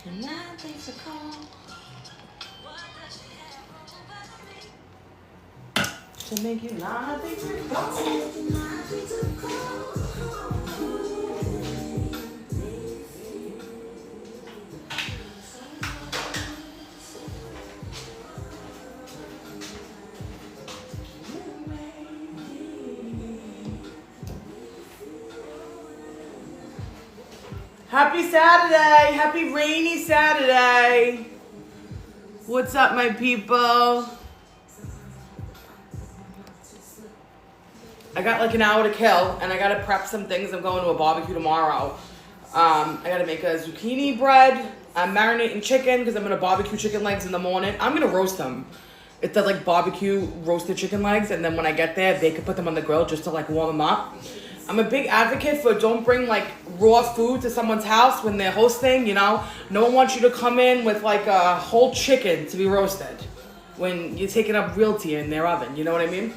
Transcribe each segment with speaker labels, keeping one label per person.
Speaker 1: And that takes a call. To make you lie, takes a call. Happy Saturday! Happy rainy Saturday! What's up, my people? I got like an hour to kill, and I gotta prep some things. I'm going to a barbecue tomorrow. I gotta make a zucchini bread. I'm marinating chicken because I'm gonna barbecue chicken legs in the morning. I'm gonna roast them. It's the like barbecue roasted chicken legs, and then when I get there, they can put them on the grill just to like warm them up. I'm a big advocate for don't bring like raw food to someone's house when they're hosting, you know. No one wants you to come in with like a whole chicken to be roasted when you're taking up realty in their oven, you know what I mean?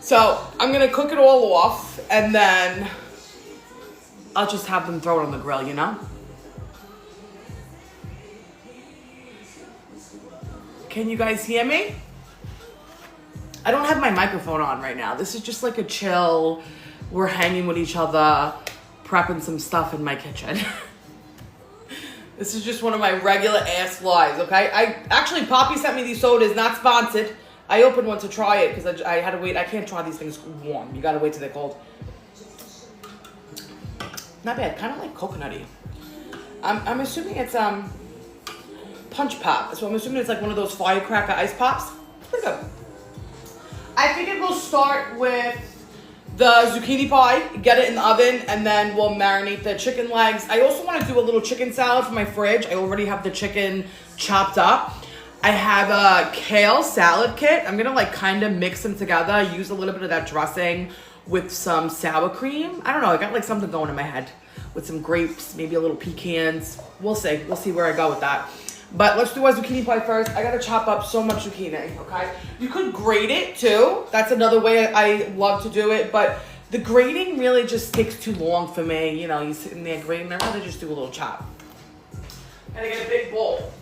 Speaker 1: So I'm gonna cook it all off and then I'll just have them throw it on the grill, you know? Can you guys hear me? I don't have my microphone on right now. This is just like a chill, we're hanging with each other, prepping some stuff in my kitchen. This is just one of my regular ass lives, okay? Actually, Poppy sent me these sodas, not sponsored. I opened one to try it because I had to wait. I can't try these things warm. You gotta wait till they're cold. Not bad, kind of like coconutty. I'm assuming it's punch pop. So I'm assuming it's like one of those firecracker ice pops. Pretty good. I figured we'll start with the zucchini pie, get it in the oven, and then we'll marinate the chicken legs. I also want to do a little chicken salad for my fridge. I already have the chicken chopped up. I have a kale salad kit. I'm gonna like kind of mix them together, use a little bit of that dressing with some sour cream. I don't know, I got like something going in my head with some grapes, maybe a little pecans. We'll see where I go with that. But let's do our zucchini pie first. I gotta chop up so much zucchini, okay? You could grate it too. That's another way I love to do it, but the grating really just takes too long for me. You know, you sitting there grating, I'd rather just do a little chop. Gotta get a big bowl.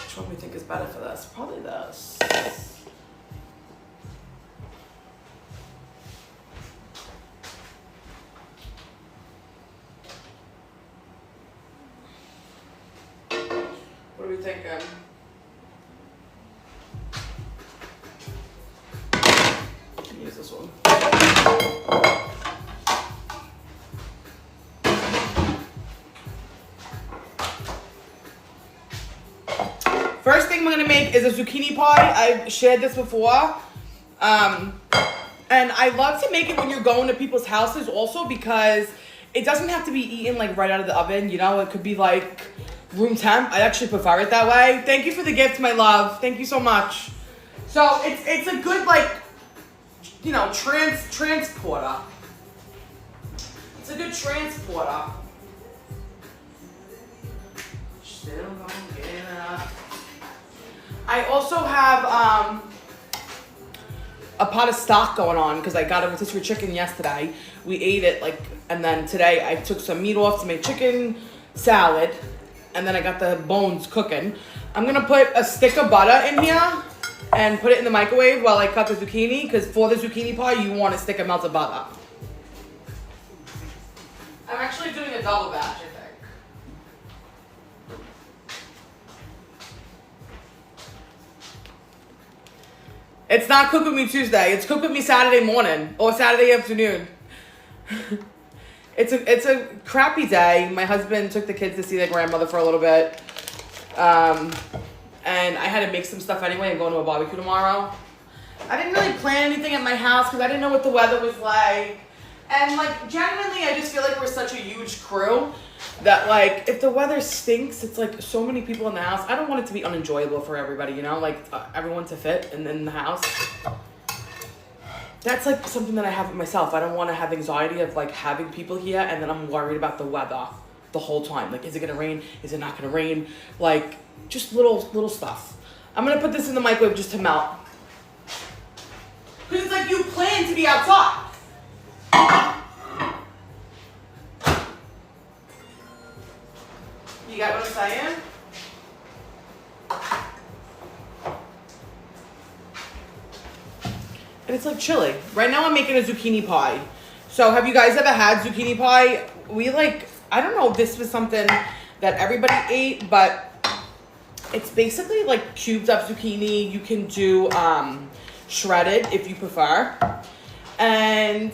Speaker 1: Which one do we think is better for this? Probably this. What are we thinking? Use this one. First thing we're gonna make is a zucchini pie. I've shared this before. And I love to make it when you're going to people's houses also because it doesn't have to be eaten like right out of the oven, you know? It could be like room temp. I actually prefer it that way. Thank you for the gift, my love. Thank you so much. So it's a good like, you know, transporter. It's a good transporter. Still gonna get up. I also have a pot of stock going on because I got a rotisserie chicken yesterday. We ate it like, and then today I took some meat off to make chicken salad. And then I got the bones cooking. I'm gonna put a stick of butter in here and put it in the microwave while I cut the zucchini, because for the zucchini pie, you want a stick of melted butter. I'm actually doing a double batch, I think. It's not Cook With Me Tuesday, it's Cook With Me Saturday morning or Saturday afternoon. It's a crappy day. My husband took the kids to see their grandmother for a little bit. And I had to make some stuff anyway. I'm going to a barbecue tomorrow. I didn't really plan anything at my house because I didn't know what the weather was like. And like, genuinely, I just feel like we're such a huge crew that like, if the weather stinks, it's like so many people in the house. I don't want it to be unenjoyable for everybody, you know? Like, everyone to fit in the house. That's like something that I have with myself. I don't want to have anxiety of like having people here and then I'm worried about the weather the whole time. Like, is it gonna rain? Is it not gonna rain? Like, just little stuff. I'm gonna put this in the microwave just to melt. Because it's like you plan to be outside. You got what I'm saying? And it's like chili. Right now I'm making a zucchini pie. So have you guys ever had zucchini pie? I don't know if this was something that everybody ate, but it's basically like cubed up zucchini. You can do shredded if you prefer. And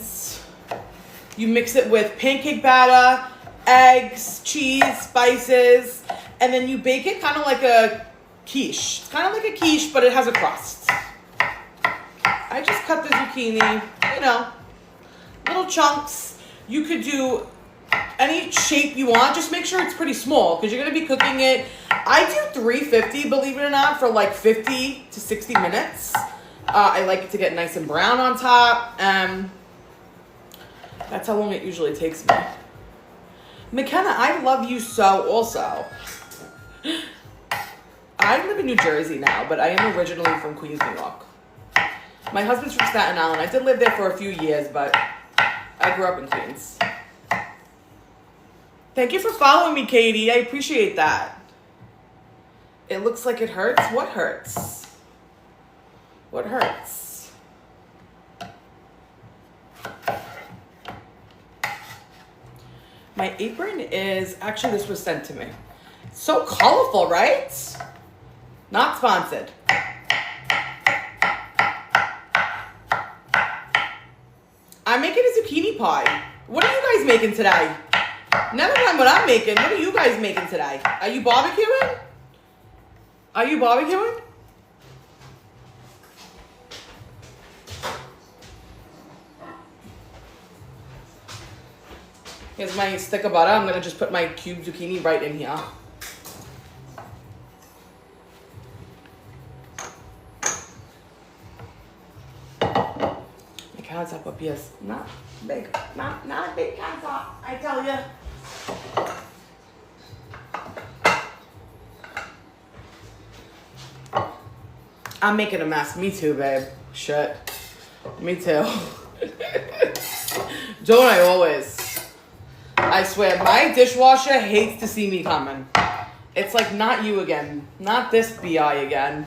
Speaker 1: you mix it with pancake batter, eggs, cheese, spices, and then you bake it kind of like a quiche. It's kind of like a quiche, but it has a crust. I just cut the zucchini, little chunks. You could do any shape you want. Just make sure it's pretty small because you're going to be cooking it. I do 350, believe it or not, for like 50 to 60 minutes. I like it to get nice and brown on top. That's how long it usually takes me. McKenna, I love you so also. I live in New Jersey now, but I am originally from Queens, New York. My husband's from Staten Island. I did live there for a few years, but I grew up in Queens. Thank you for following me, Katie. I appreciate that. It looks like it hurts. What hurts? What hurts? My apron is, actually this was sent to me. So colorful, right? Not sponsored. I'm making a zucchini pie. What are you guys making today? Never mind what I'm making. What are you guys making today? Are you barbecuing? Are you barbecuing? Here's my stick of butter. I'm going to just put my cubed zucchini right in here. My countertop up here is not big. Not a big countertop, I tell you. I'm making a mess. Me too, babe. Shit. Me too. Don't I always? I swear, my dishwasher hates to see me coming. It's like, not you again. Not this BI again.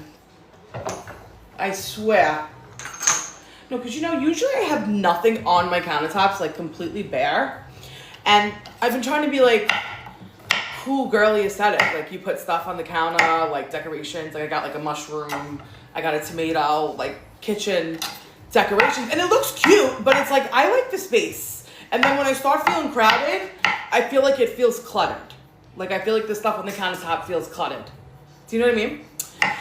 Speaker 1: I swear. No, because usually I have nothing on my countertops, like completely bare. And I've been trying to be like, cool, girly aesthetic. Like you put stuff on the counter, like decorations. Like I got like a mushroom. I got a tomato, like kitchen decorations. And it looks cute, but it's like, I like the space. And then when I start feeling crowded, I feel like it feels cluttered. Like I feel like the stuff on the countertop feels cluttered. Do you know what I mean?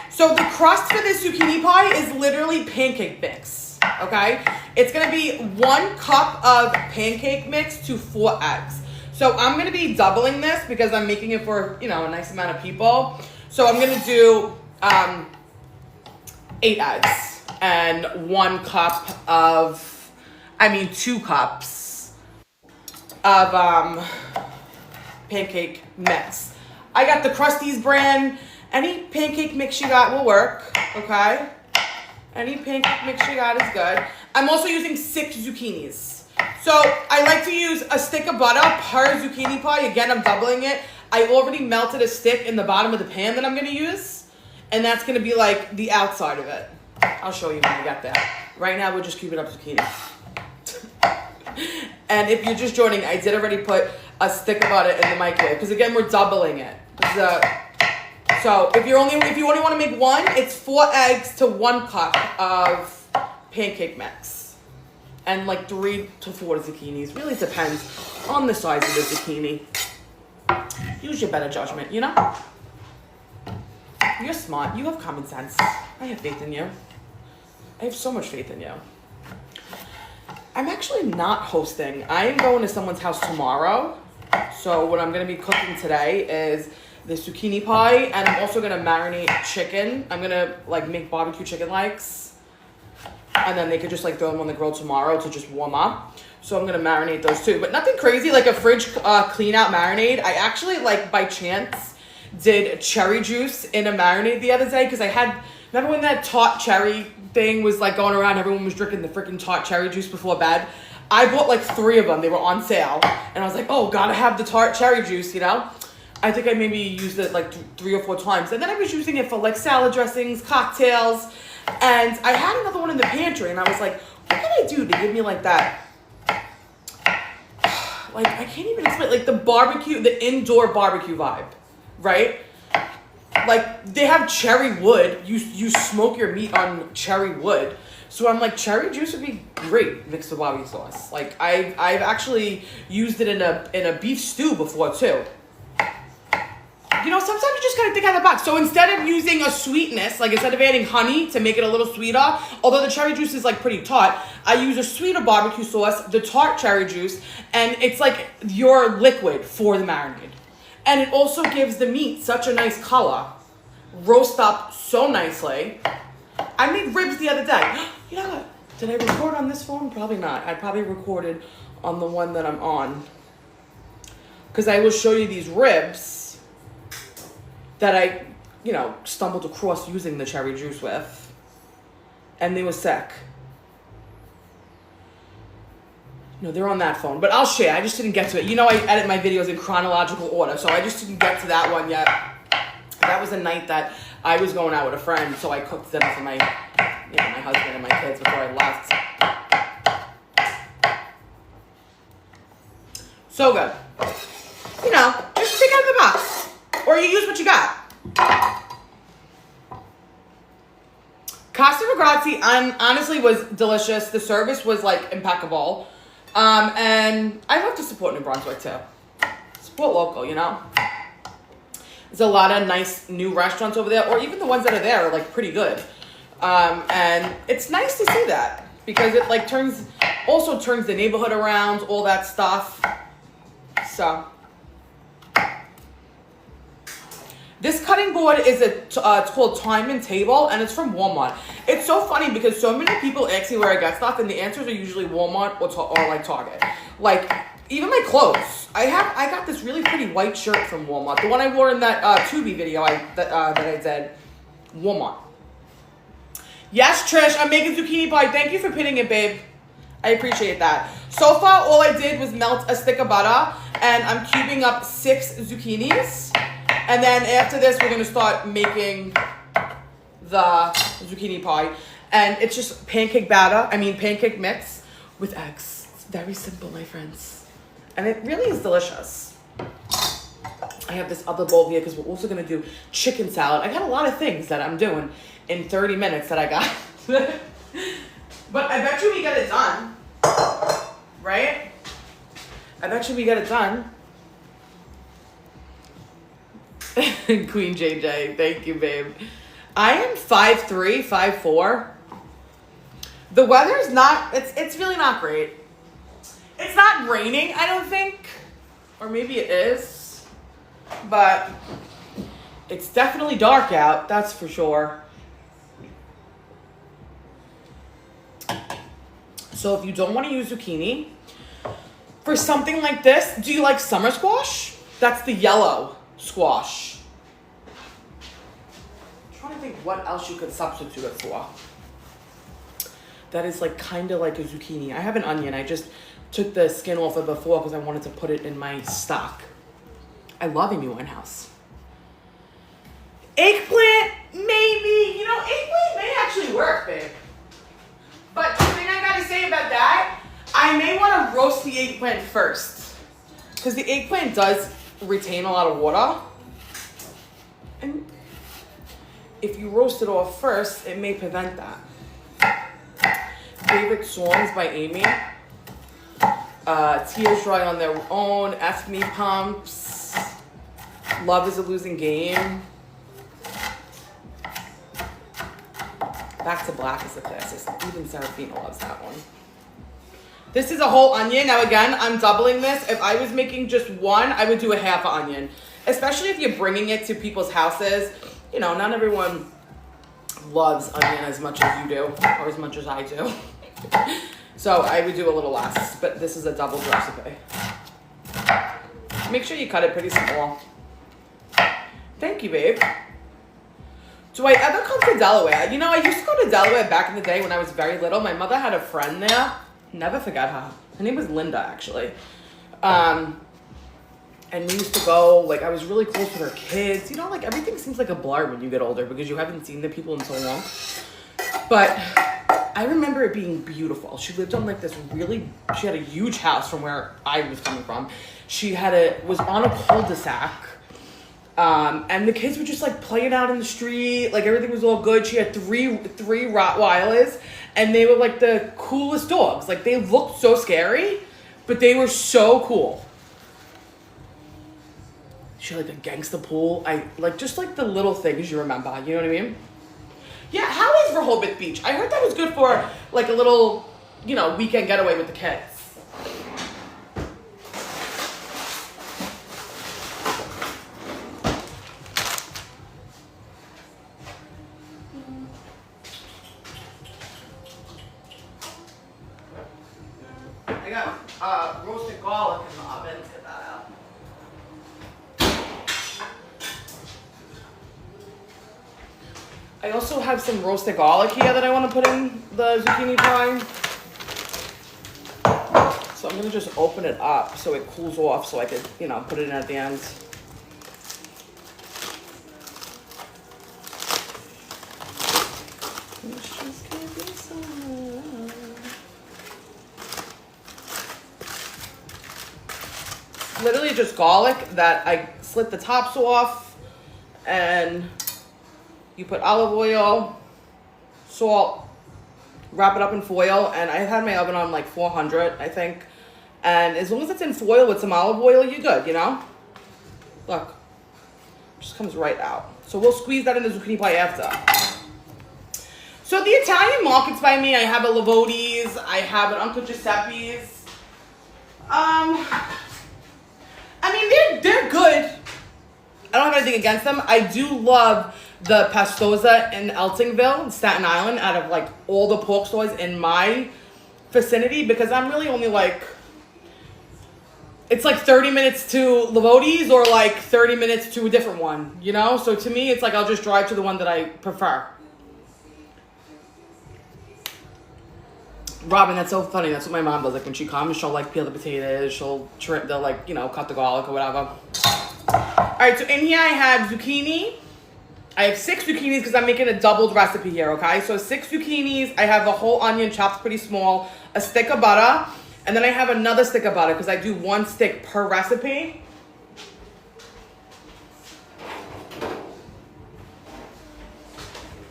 Speaker 1: So the crust for this zucchini pie is literally pancake mix, okay? It's gonna be 1 cup of pancake mix to 4 eggs. So I'm gonna be doubling this because I'm making it for, a nice amount of people. So I'm gonna do 8 eggs and 2 cups of pancake mix. I got the Krusteaz brand. Any pancake mix you got will work, okay? Any pancake mix you got is good. I'm also using 6 zucchinis. So I like to use a stick of butter per zucchini pie. Again, I'm doubling it. I already melted a stick in the bottom of the pan that I'm gonna use. And that's gonna be like the outside of it. I'll show you when I get there. Right now, we're just keeping up zucchini. And if you're just joining, I did already put a stick of butter in the microwave. Because again, we're doubling it. So if you only want to make 1, it's 4 eggs to 1 cup of pancake mix. And like 3 to 4 zucchinis. Really depends on the size of the zucchini. Use your better judgment, You're smart. You have common sense. I have faith in you. I have so much faith in you. I'm actually not hosting. I am going to someone's house tomorrow. So what I'm going to be cooking today is the zucchini pie, and I'm also going to marinate chicken. I'm going to make barbecue chicken legs. And then they could just throw them on the grill tomorrow to just warm up. So I'm going to marinate those too. But nothing crazy, like a fridge clean out marinade. I actually, by chance, did cherry juice in a marinade the other day because remember when that tart cherry thing was going around, everyone was drinking the freaking tart cherry juice before bed? I bought like 3 of them. They were on sale. And I was like, oh, gotta have the tart cherry juice, you know? I think I maybe used it like 3 or 4 times. And then I was using it for like salad dressings, cocktails. And I had another one in the pantry. And I was like, what can I do to give me like that? Like, I can't even explain. Like the barbecue, the indoor barbecue vibe, right? Like they have cherry wood. You smoke your meat on cherry wood. So I'm like, cherry juice would be great mixed with barbecue sauce. Like I've actually used it in a beef stew before too. You know, sometimes you just gotta think out of the box. So instead of using a sweetness, like instead of adding honey to make it a little sweeter, although the cherry juice is like pretty tart, I use a sweeter barbecue sauce, the tart cherry juice, and it's like your liquid for the marinade. And it also gives the meat such a nice color. Roast up so nicely. I made ribs the other day. You know what? Did I record on this phone? Probably not. I probably recorded on the one that I'm on. Because I will show you these ribs that I, you know, stumbled across using the cherry juice with. And they were sick. No, they're on that phone. But I'll share. I just didn't get to it. You know, I edit my videos in chronological order, so I just didn't get to that one yet. That was a night that I was going out with a friend, so I cooked dinner for my, you know, my husband and my kids before I left. So good. You know, just take out of the box. Or you use what you got. Casa Ragazzi honestly was delicious. The service was like impeccable. And I love to support New Brunswick too. Support local, you know. There's a lot of nice new restaurants over there, or even the ones that are there are like pretty good. And it's nice to see that because it like turns the neighborhood around, all that stuff. So this cutting board is it's called Time and Table, and it's from Walmart. It's so funny because so many people ask me where I get stuff, and the answers are usually Walmart or like Target. Like even my clothes. I got this really pretty white shirt from Walmart. The one I wore in that Tubi video that I did. Walmart. Yes, Trish, I'm making zucchini pie. Thank you for pinning it, babe. I appreciate that. So far, all I did was melt a stick of butter, and I'm cubing up 6 zucchinis. And then after this, we're going to start making the zucchini pie. And it's just pancake mix with eggs. It's very simple, my friends. And it really is delicious. I have this other bowl here because we're also going to do chicken salad. I got a lot of things that I'm doing in 30 minutes that I got. But I bet you we get it done. Right? I bet you we get it done. Queen JJ, thank you, babe. I am 5'3", 5'4". The weather's not, it's really not great. It's not raining, I don't think. Or maybe it is. But it's definitely dark out, that's for sure. So if you don't want to use zucchini, for something like this, do you like summer squash? That's the yellow squash. I'm trying to think what else you could substitute it for. That is like kind of like a zucchini. I have an onion. I just took the skin off it before because I wanted to put it in my stock. I love Amy Winehouse. Eggplant, maybe. You know, eggplant may actually work, babe. But the thing I gotta say about that, I may want to roast the eggplant first. Because the eggplant does retain a lot of water. And if you roast it off first, it may prevent that. Favorite songs by Amy. Tears Dry on Their Own, Ask Me Pumps, Love is a Losing Game. Back to Black is the classic. Even Serafina loves that one. This is a whole onion. Now again, I'm doubling this. If I was making just one, I would do a half onion. Especially if you're bringing it to people's houses. You know, not everyone loves onion as much as you do, or as much as I do. So I would do a little less, but this is a double recipe. Make sure you cut it pretty small. Thank you, babe. Do I ever come to Delaware? You know, I used to go to Delaware back in the day when I was very little. My mother had a friend there. Never forget her. Her name was Linda, actually. And we used to go, like, I was really close with her kids. You know, like, everything seems like a blur when you get older because you haven't seen the people in so long. But I remember it being beautiful. She lived on, like, she had a huge house from where I was coming from. She was on a cul-de-sac. And the kids were just, like, playing out in the street. Like, everything was all good. She had three Rottweilers. And they were, like, the coolest dogs. Like, they looked so scary, but they were so cool. She had, like, a gangsta pool. Just, like, the little things you remember. You know what I mean? Yeah, how is Rehoboth Beach? I heard that was good for, like, a little, you know, weekend getaway with the kids. I got roasted garlic in the oven. Let's get that out. I also have some roasted garlic here that I want to put in the zucchini pie. So I'm going to just open it up so it cools off so I could, you know, put it in at the end. Literally just garlic that I slit the tops off, and you put olive oil, salt, wrap it up in foil, and I had my oven on like 400, I think. And as long as it's in foil with some olive oil, you're good, you know? Look, it just comes right out. So we'll squeeze that in the zucchini pie after. So the Italian markets by me, I have a Lavodi's, I have an Uncle Giuseppe's. I mean, they're good. I don't have anything against them. I do love the Pastosa in Eltingville, Staten Island, out of like all the pork stores in my vicinity, because I'm really only like, it's like 30 minutes to Lavodi's or like 30 minutes to a different one, you know? So to me, it's like I'll just drive to the one that I prefer. Robin, that's so funny. That's what my mom does. Like when she comes, she'll like peel the potatoes. They'll like, you know, cut the garlic or whatever. All right, so in here I have zucchini. I have 6 zucchinis because I'm making a doubled recipe here, okay? So 6 zucchinis. I have a whole onion chopped pretty small, a stick of butter, and then I have another stick of butter because I do 1 stick per recipe.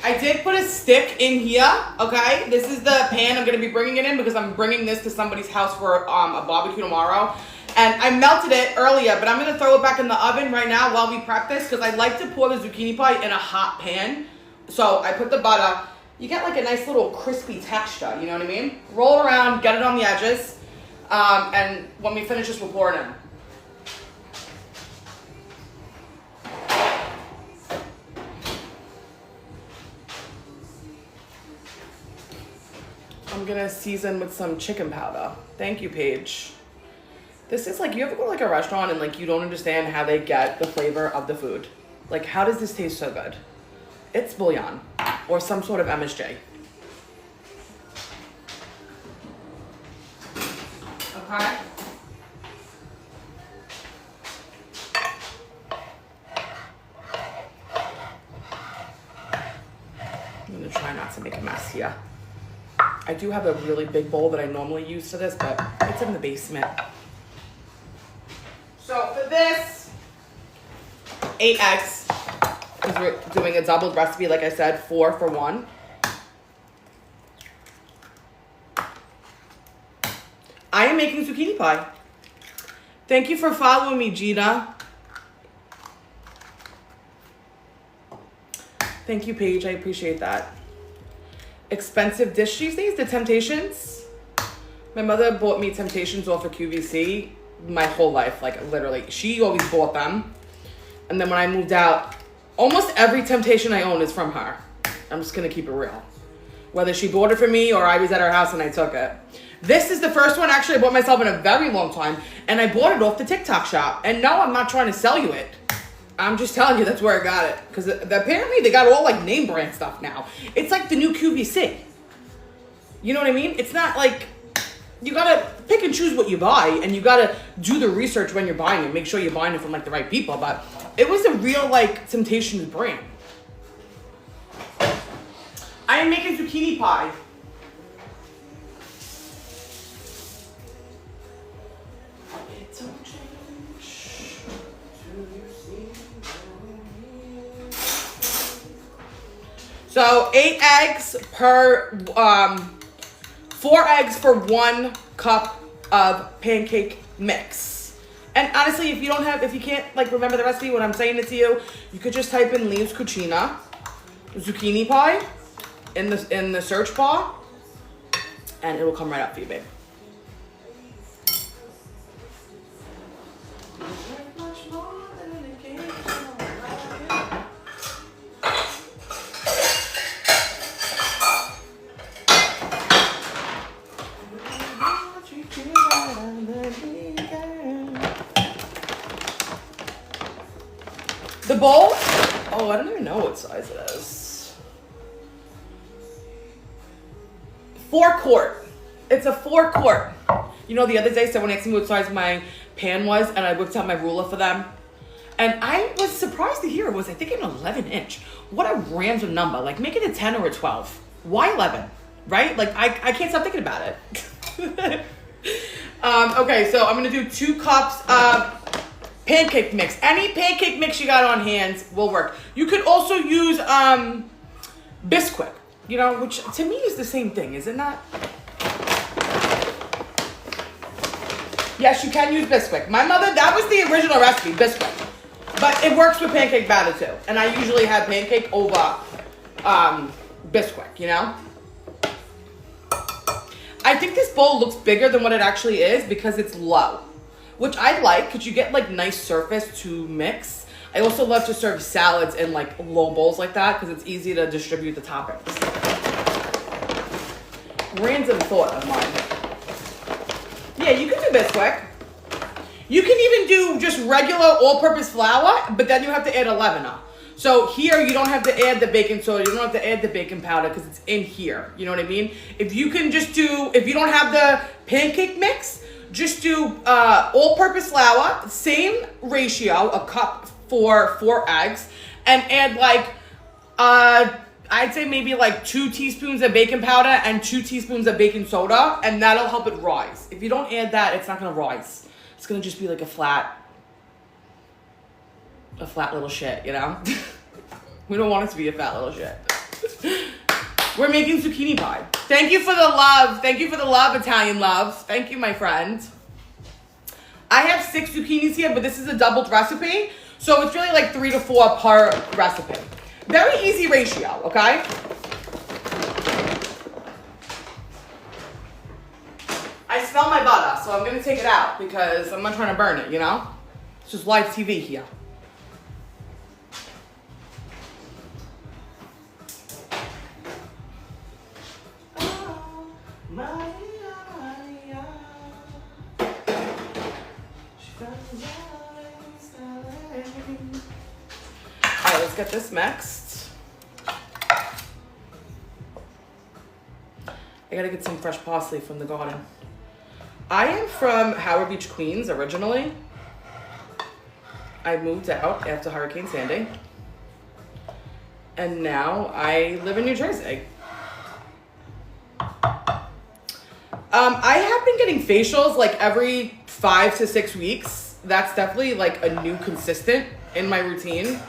Speaker 1: I did put a stick in here, okay? This is the pan I'm going to be bringing it in because I'm bringing this to somebody's house for a barbecue tomorrow. And I melted it earlier, but I'm going to throw it back in the oven right now while we prep this because I like to pour the zucchini pie in a hot pan. So I put the butter. You get like a nice little crispy texture, you know what I mean? Roll it around, get it on the edges, and when we finish this, we'll pour it in. I'm gonna season with some chicken powder. Thank you, Paige. This is like, you ever go to like a restaurant and like you don't understand how they get the flavor of the food? Like, how does this taste so good? It's bouillon or some sort of MSG. Okay. I'm gonna try not to make a mess here. I do have a really big bowl that I normally use for this, but it's in the basement. So for this, 8 eggs, because we're doing a doubled recipe, like I said, 4 for 1. I am making zucchini pie. Thank you for following me, Gina. Thank you, Paige. I appreciate that. Expensive dish these days, the Temptations. My mother bought me Temptations off of QVC my whole life, like literally. She always bought them. And then when I moved out, almost every Temptation I own is from her. I'm just gonna keep it real. Whether she bought it for me or I was at her house and I took it. This is the first one actually I bought myself in a very long time, and I bought it off the TikTok shop. And no, I'm not trying to sell you it. I'm just telling you that's where I got it. Because apparently they got all like name brand stuff now. It's like the new QVC. You know what I mean? It's not like you gotta pick and choose what you buy, and you gotta do the research when you're buying it. Make sure you're buying it from like the right people. But it was a real like Temptations brand. I am making zucchini pie. So 8 eggs per, 4 eggs for 1 cup of pancake mix. And honestly, if you can't like remember the recipe when I'm saying it to you, you could just type in Leaves Cucina zucchini pie in the search bar, and it will come right up for you, babe. The bowl, oh, I don't even know what size it is. 4 quart. It's a 4 quart. You know, the other day someone asked me what size my pan was, and I whipped out my ruler for them. And I was surprised to hear it was, I think, an 11-inch. What a random number. Like, make it a 10 or a 12. Why 11? Right? Like, I can't stop thinking about it. Okay, so I'm going to do 2 cups of pancake mix. Any pancake mix you got on hand will work. You could also use Bisquick, you know, which to me is the same thing, is it not? Yes, you can use Bisquick. My mother, that was the original recipe, Bisquick. But it works with pancake batter too. And I usually have pancake over Bisquick, you know? I think this bowl looks bigger than what it actually is because it's low, which I like because you get like nice surface to mix. I also love to serve salads in like low bowls like that because it's easy to distribute the toppings. Random thought of mine. Yeah, you can do Bisquick. You can even do just regular all-purpose flour, but then you have to add a leavener. So here you don't have to add the baking soda, you don't have to add the baking powder because it's in here. You know what I mean? If you can just do, if you don't have the pancake mix, just do all-purpose flour, same ratio, a cup for 4 eggs, and add like, I'd say maybe like 2 teaspoons of baking powder and 2 teaspoons of baking soda, and that'll help it rise. If you don't add that, it's not gonna rise. It's gonna just be like a flat little shit, you know? We don't want it to be a fat little shit. We're making zucchini pie. Thank you for the love. Thank you for the love, Italian love. Thank you, my friend. I have 6 zucchinis here, but this is a doubled recipe. So it's really like 3 to 4 per recipe. Very easy ratio, okay? I smell my butter, so I'm gonna take it out because I'm not trying to burn it, you know? It's just live TV here. Alright, let's get this mixed. I gotta get some fresh parsley from the garden. I am from Howard Beach, Queens, originally. I moved out after Hurricane Sandy. And now I live in New Jersey. I have been getting facials like every 5 to 6 weeks. That's definitely like a new consistent in my routine.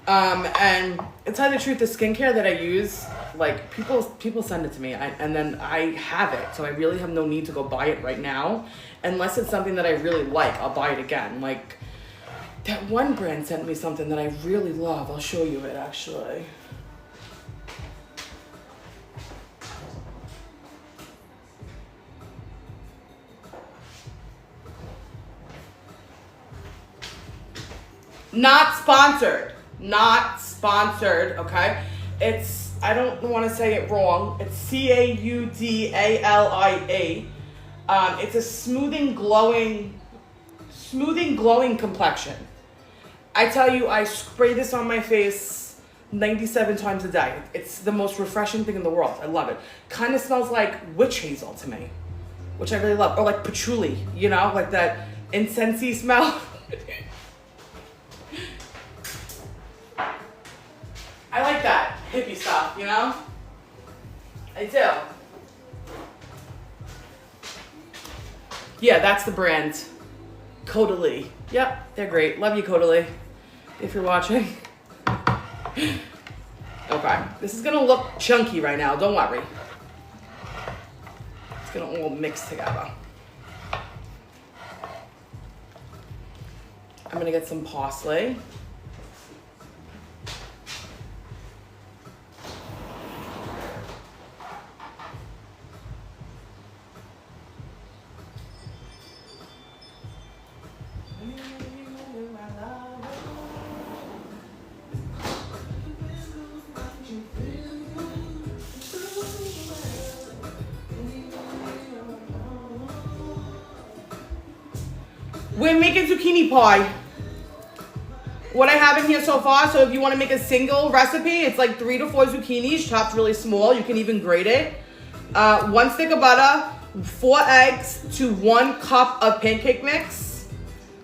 Speaker 1: And to tell you the truth, the skincare that I use, like people send it to me and then I have it. So I really have no need to go buy it right now. Unless it's something that I really like, I'll buy it again. Like that one brand sent me something that I really love. I'll show you it actually. Not sponsored. Not sponsored, okay? It's, I don't want to say it wrong. It's Caudalia. It's a smoothing, glowing complexion. I tell you, I spray this on my face 97 times a day. It's the most refreshing thing in the world. I love it. Kind of smells like witch hazel to me. which I really love. Or like patchouli, you know, like that incensey smell. I like that hippie stuff, you know? I do. Yeah, that's the brand. Caudalie. Yep, they're great. Love you, Caudalie, if you're watching. Okay, this is gonna look chunky right now, don't worry. It's gonna all mix together. I'm gonna get some parsley. We're making zucchini pie. What I have in here so far, so if you want to make a single recipe, it's like 3 to 4 zucchinis chopped really small. You can even grate it. 1 stick of butter, 4 eggs to 1 cup of pancake mix.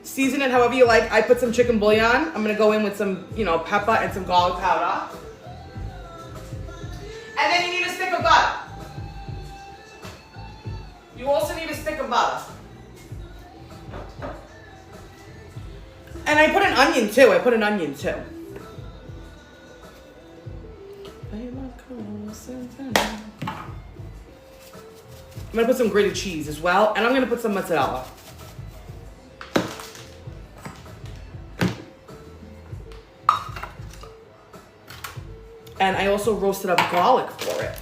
Speaker 1: Season it however you like. I put some chicken bouillon. I'm going to go in with some, you know, pepper and some garlic powder. And then you need a stick of butter. You also need a stick of butter. And I put an onion too. I'm gonna put some grated cheese as well, and I'm gonna put some mozzarella. And I also roasted up garlic for it.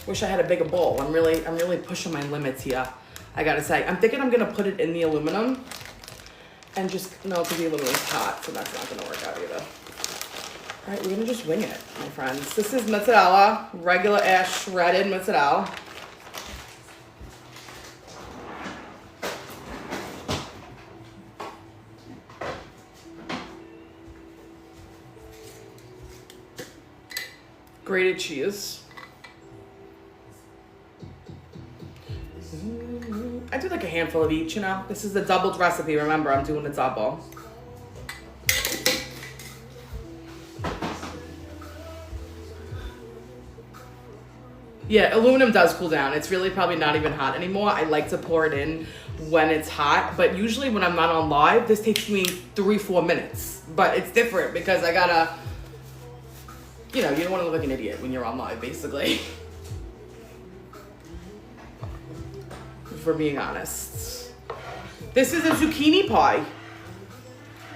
Speaker 1: Wish I had a bigger bowl. I'm really pushing my limits here, I gotta say. I'm thinking I'm gonna put it in the aluminum. And just, no, because the aluminum's hot, so that's not gonna work out either. All right, we're gonna just wing it, my friends. This is mozzarella, regular ash shredded mozzarella. Grated cheese. I do like a handful of each, you know? This is the doubled recipe, remember, I'm doing a double. Yeah, aluminum does cool down. It's really probably not even hot anymore. I like to pour it in when it's hot, but usually when I'm not on live, this takes me 3-4 minutes. But it's different because I gotta, you know, you don't wanna look like an idiot when you're on live, basically. For being honest. This is a zucchini pie.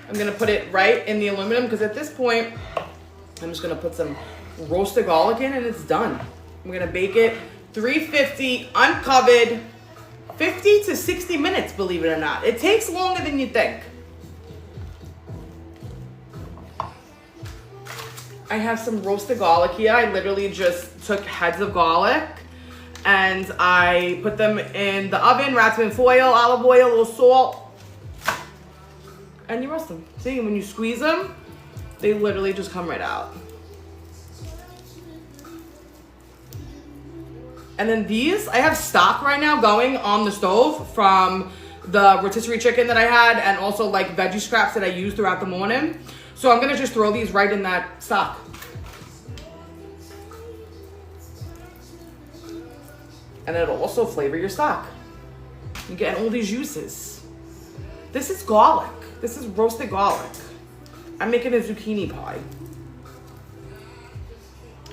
Speaker 1: I'm gonna put it right in the aluminum because at this point, I'm just gonna put some roasted garlic in and it's done. I'm gonna bake it 350 uncovered, 50 to 60 minutes, believe it or not. It takes longer than you think. I have some roasted garlic here. I literally just took heads of garlic and I put them in the oven, wrapped them in foil, olive oil, a little salt, and you roast them. See, when you squeeze them, they literally just come right out. And then these, I have stock right now going on the stove from the rotisserie chicken that I had and also like veggie scraps that I used throughout the morning. So I'm gonna just throw these right in that stock. And it'll also flavor your stock. You're getting all these juices. This is garlic. This is roasted garlic. I'm making a zucchini pie.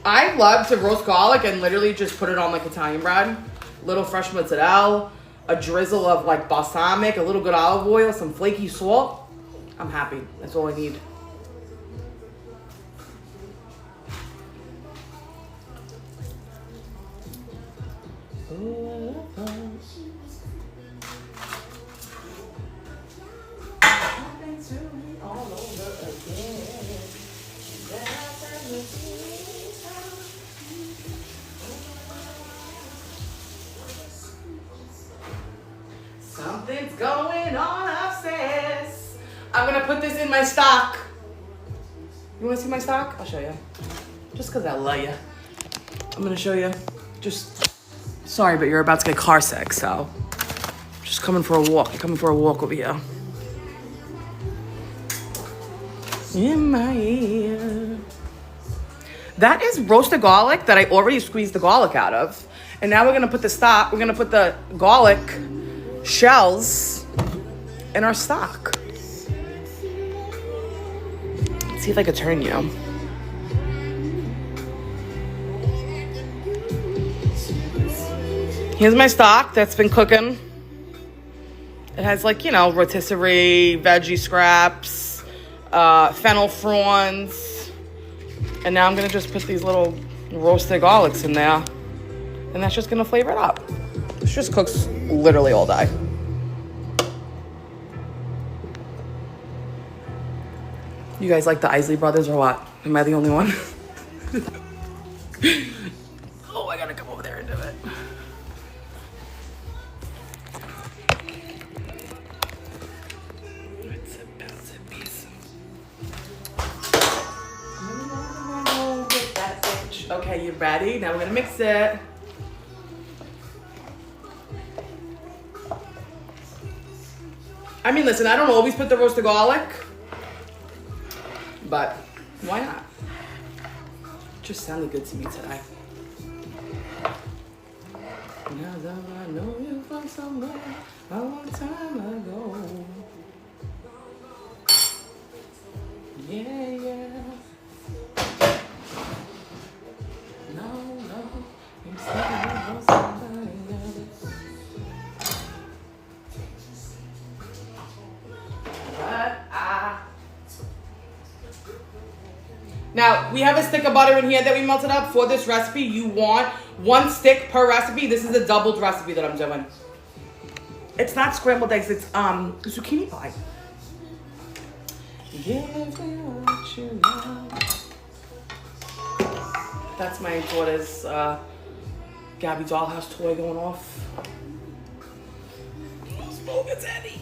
Speaker 1: I love to roast garlic and literally just put it on like Italian bread. Little fresh mozzarella, a drizzle of like balsamic, a little good olive oil, some flaky salt. I'm happy. That's all I need. Something's going on upstairs. I'm gonna put this in my stock. You wanna see my stock? I'll show you. Just cause I love you. I'm gonna show you. Just Sorry, but you're about to get car sick, so just coming for a walk. You're coming for a walk over here. In my ear. That is roasted garlic that I already squeezed the garlic out of. And now we're gonna put the stock, we're gonna put the garlic shells in our stock. Let's see if I could turn you. Here's my stock that's been cooking. It has, like, you know, rotisserie, veggie scraps, fennel fronds. And now I'm gonna just put these little roasted garlics in there. And that's just gonna flavor it up. This just cooks literally all day. You guys like the Isley Brothers or what? Am I the only one? Oh, I gotta come over there and do it. It's about to be some. Get that bitch. Okay, you ready? Now we're gonna mix it. I mean, listen, I don't always put the roasted garlic, but why not? It just sounded good to me today. Now that I know you from somewhere a long time ago. Yeah, yeah. No, I'm saying somebody else. Now, we have a stick of butter in here that we melted up for this recipe. You want 1 stick per recipe. This is a doubled recipe that I'm doing. It's not scrambled eggs, it's zucchini pie. Give me what you love. That's my daughter's Gabby dollhouse toy going off. Smoke it's heavy.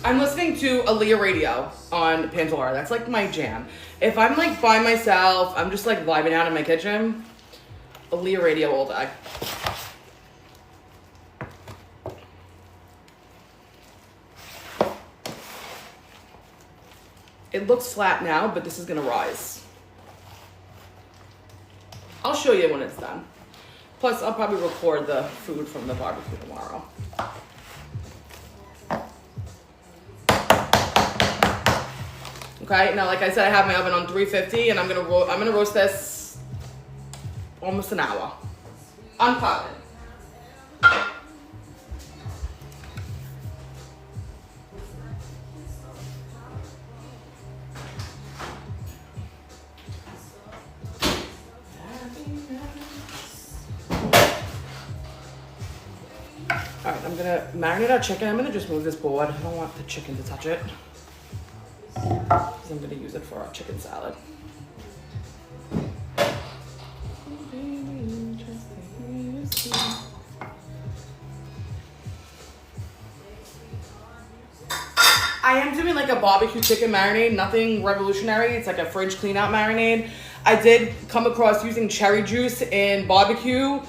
Speaker 1: I'm listening to Aaliyah radio on Pandora. That's like my jam. If I'm like by myself, I'm just like vibing out in my kitchen, Aaliyah radio all day. It looks flat now, but this is gonna rise. I'll show you when it's done. Plus, I'll probably record the food from the barbecue tomorrow. Okay, now like I said, I have my oven on 350, and I'm gonna roast this almost an hour, uncovered. All right, I'm gonna marinate our chicken. I'm gonna just move this board. I don't want the chicken to touch it, because I'm gonna use it for our chicken salad. I am doing like a barbecue chicken marinade, nothing revolutionary. It's like a fridge clean out marinade. I did come across using cherry juice in barbecue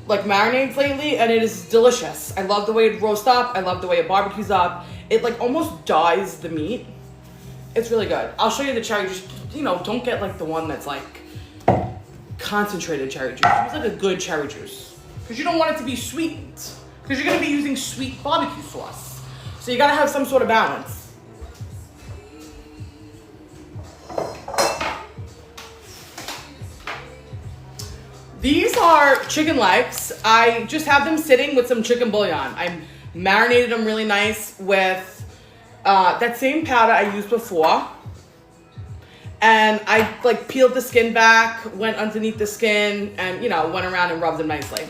Speaker 1: like marinades lately, and it is delicious. I love the way it roasts up. I love the way it barbecues up. It like almost dyes the meat. It's really good. I'll show you the cherry juice. You know, don't get like the one that's like concentrated cherry juice. Use like a good cherry juice, because you don't want it to be sweetened, because you're gonna be using sweet barbecue sauce. So you gotta have some sort of balance. These are chicken legs. I just have them sitting with some chicken bouillon. I marinated them really nice with that same powder I used before. And I like peeled the skin back, went underneath the skin, and you know, went around and rubbed them nicely.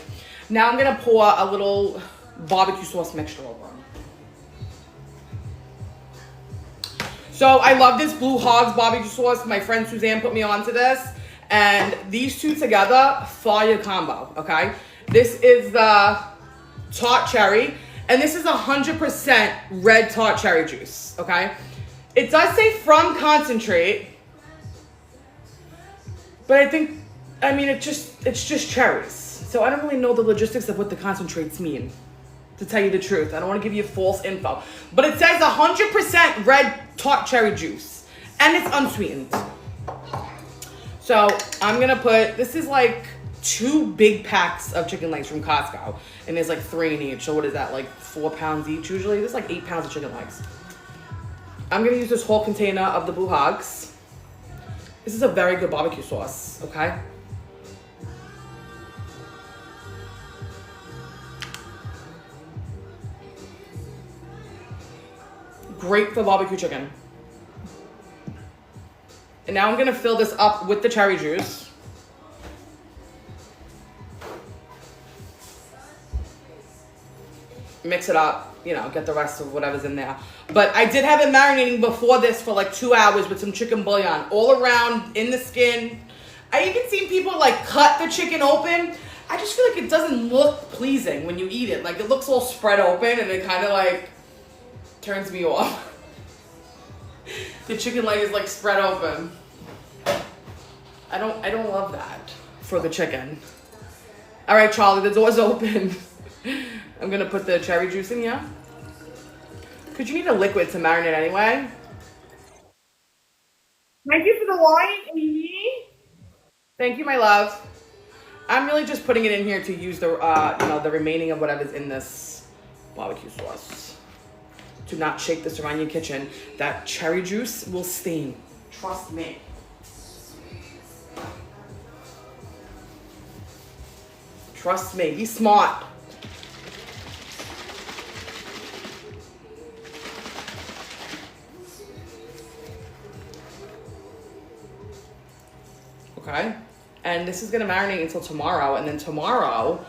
Speaker 1: Now I'm gonna pour a little barbecue sauce mixture over them. So I love this Blue Hogs barbecue sauce. My friend Suzanne put me onto this. And these two together, fire combo, okay? This is the tart cherry. And this is 100% red tart cherry juice, okay? It does say from concentrate. But I mean, it's just cherries. So I don't really know the logistics of what the concentrates mean, to tell you the truth. I don't want to give you false info. But it says 100% red tart cherry juice. And it's unsweetened. So I'm going to put, this is like 2 big packs of chicken legs from Costco. And there's like 3 in each. So what is that, like 4 pounds each usually? There's like 8 pounds of chicken legs. I'm going to use this whole container of the Blue Hogs. This is a very good barbecue sauce, okay? Great for barbecue chicken. And now I'm going to fill this up with the cherry juice. Mix it up, you know, get the rest of whatever's in there. But I did have it marinating before this for like 2 hours with some chicken bouillon all around in the skin. I even seen people like cut the chicken open. I just feel like it doesn't look pleasing when you eat it. Like it looks all spread open and it kind of like turns me off. The chicken leg is like spread open. I don't love that for the chicken. All right, Charlie, the door's open. I'm gonna put the cherry juice in here. Cause you need a liquid to marinate anyway. Thank you for the wine, Amy. Thank you, my love. I'm really just putting it in here to use the the remaining of whatever's in this barbecue sauce. Do not shake this around your kitchen. That cherry juice will stain. Trust me. Trust me. Be smart. Okay? And this is going to marinate until tomorrow. And then tomorrow,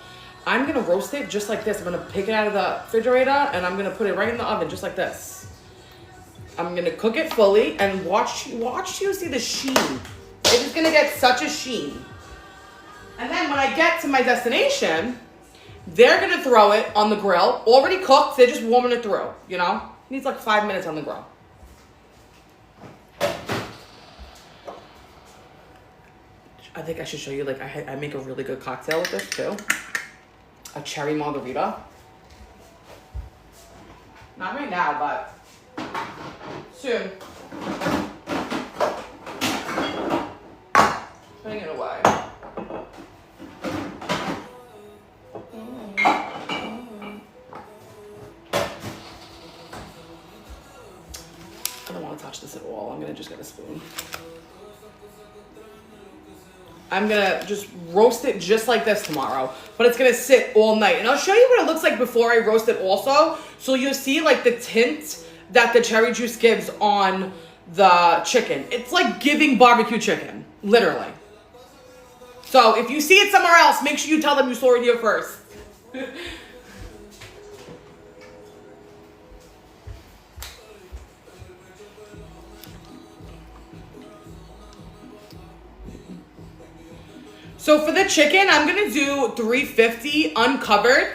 Speaker 1: I'm going to roast it just like this. I'm going to take it out of the refrigerator and I'm going to put it right in the oven just like this. I'm going to cook it fully and watch you see the sheen. It is going to get such a sheen. And then when I get to my destination, they're going to throw it on the grill. Already cooked. They're just warming it through, you know? It needs like 5 minutes on the grill. I think I should show you, like, I make a really good cocktail with this, too. A cherry margarita. Not right now, but soon. Putting it away. I don't want to touch this at all. I'm going to just get a spoon. I'm going to just roast it just like this tomorrow. But it's going to sit all night. And I'll show you what it looks like before I roast it also. So you'll see like the tint that the cherry juice gives on the chicken. It's like giving barbecue chicken. Literally. So if you see it somewhere else, make sure you tell them you saw it here first. So for the chicken, I'm going to do 350 uncovered,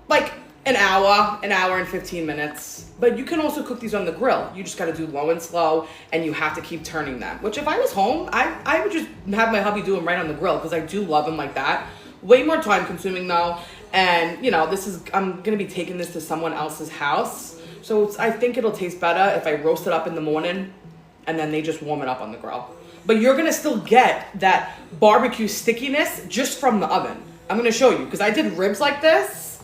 Speaker 1: like an hour and 15 minutes. But you can also cook these on the grill. You just got to do low and slow, and you have to keep turning them. Which if I was home, I would just have my hubby do them right on the grill because I do love them like that. Way more time consuming though. And you know, I'm going to be taking this to someone else's house. So I think it'll taste better if I roast it up in the morning and then they just warm it up on the grill. But you're going to still get that barbecue stickiness just from the oven. I'm going to show you because I did ribs like this.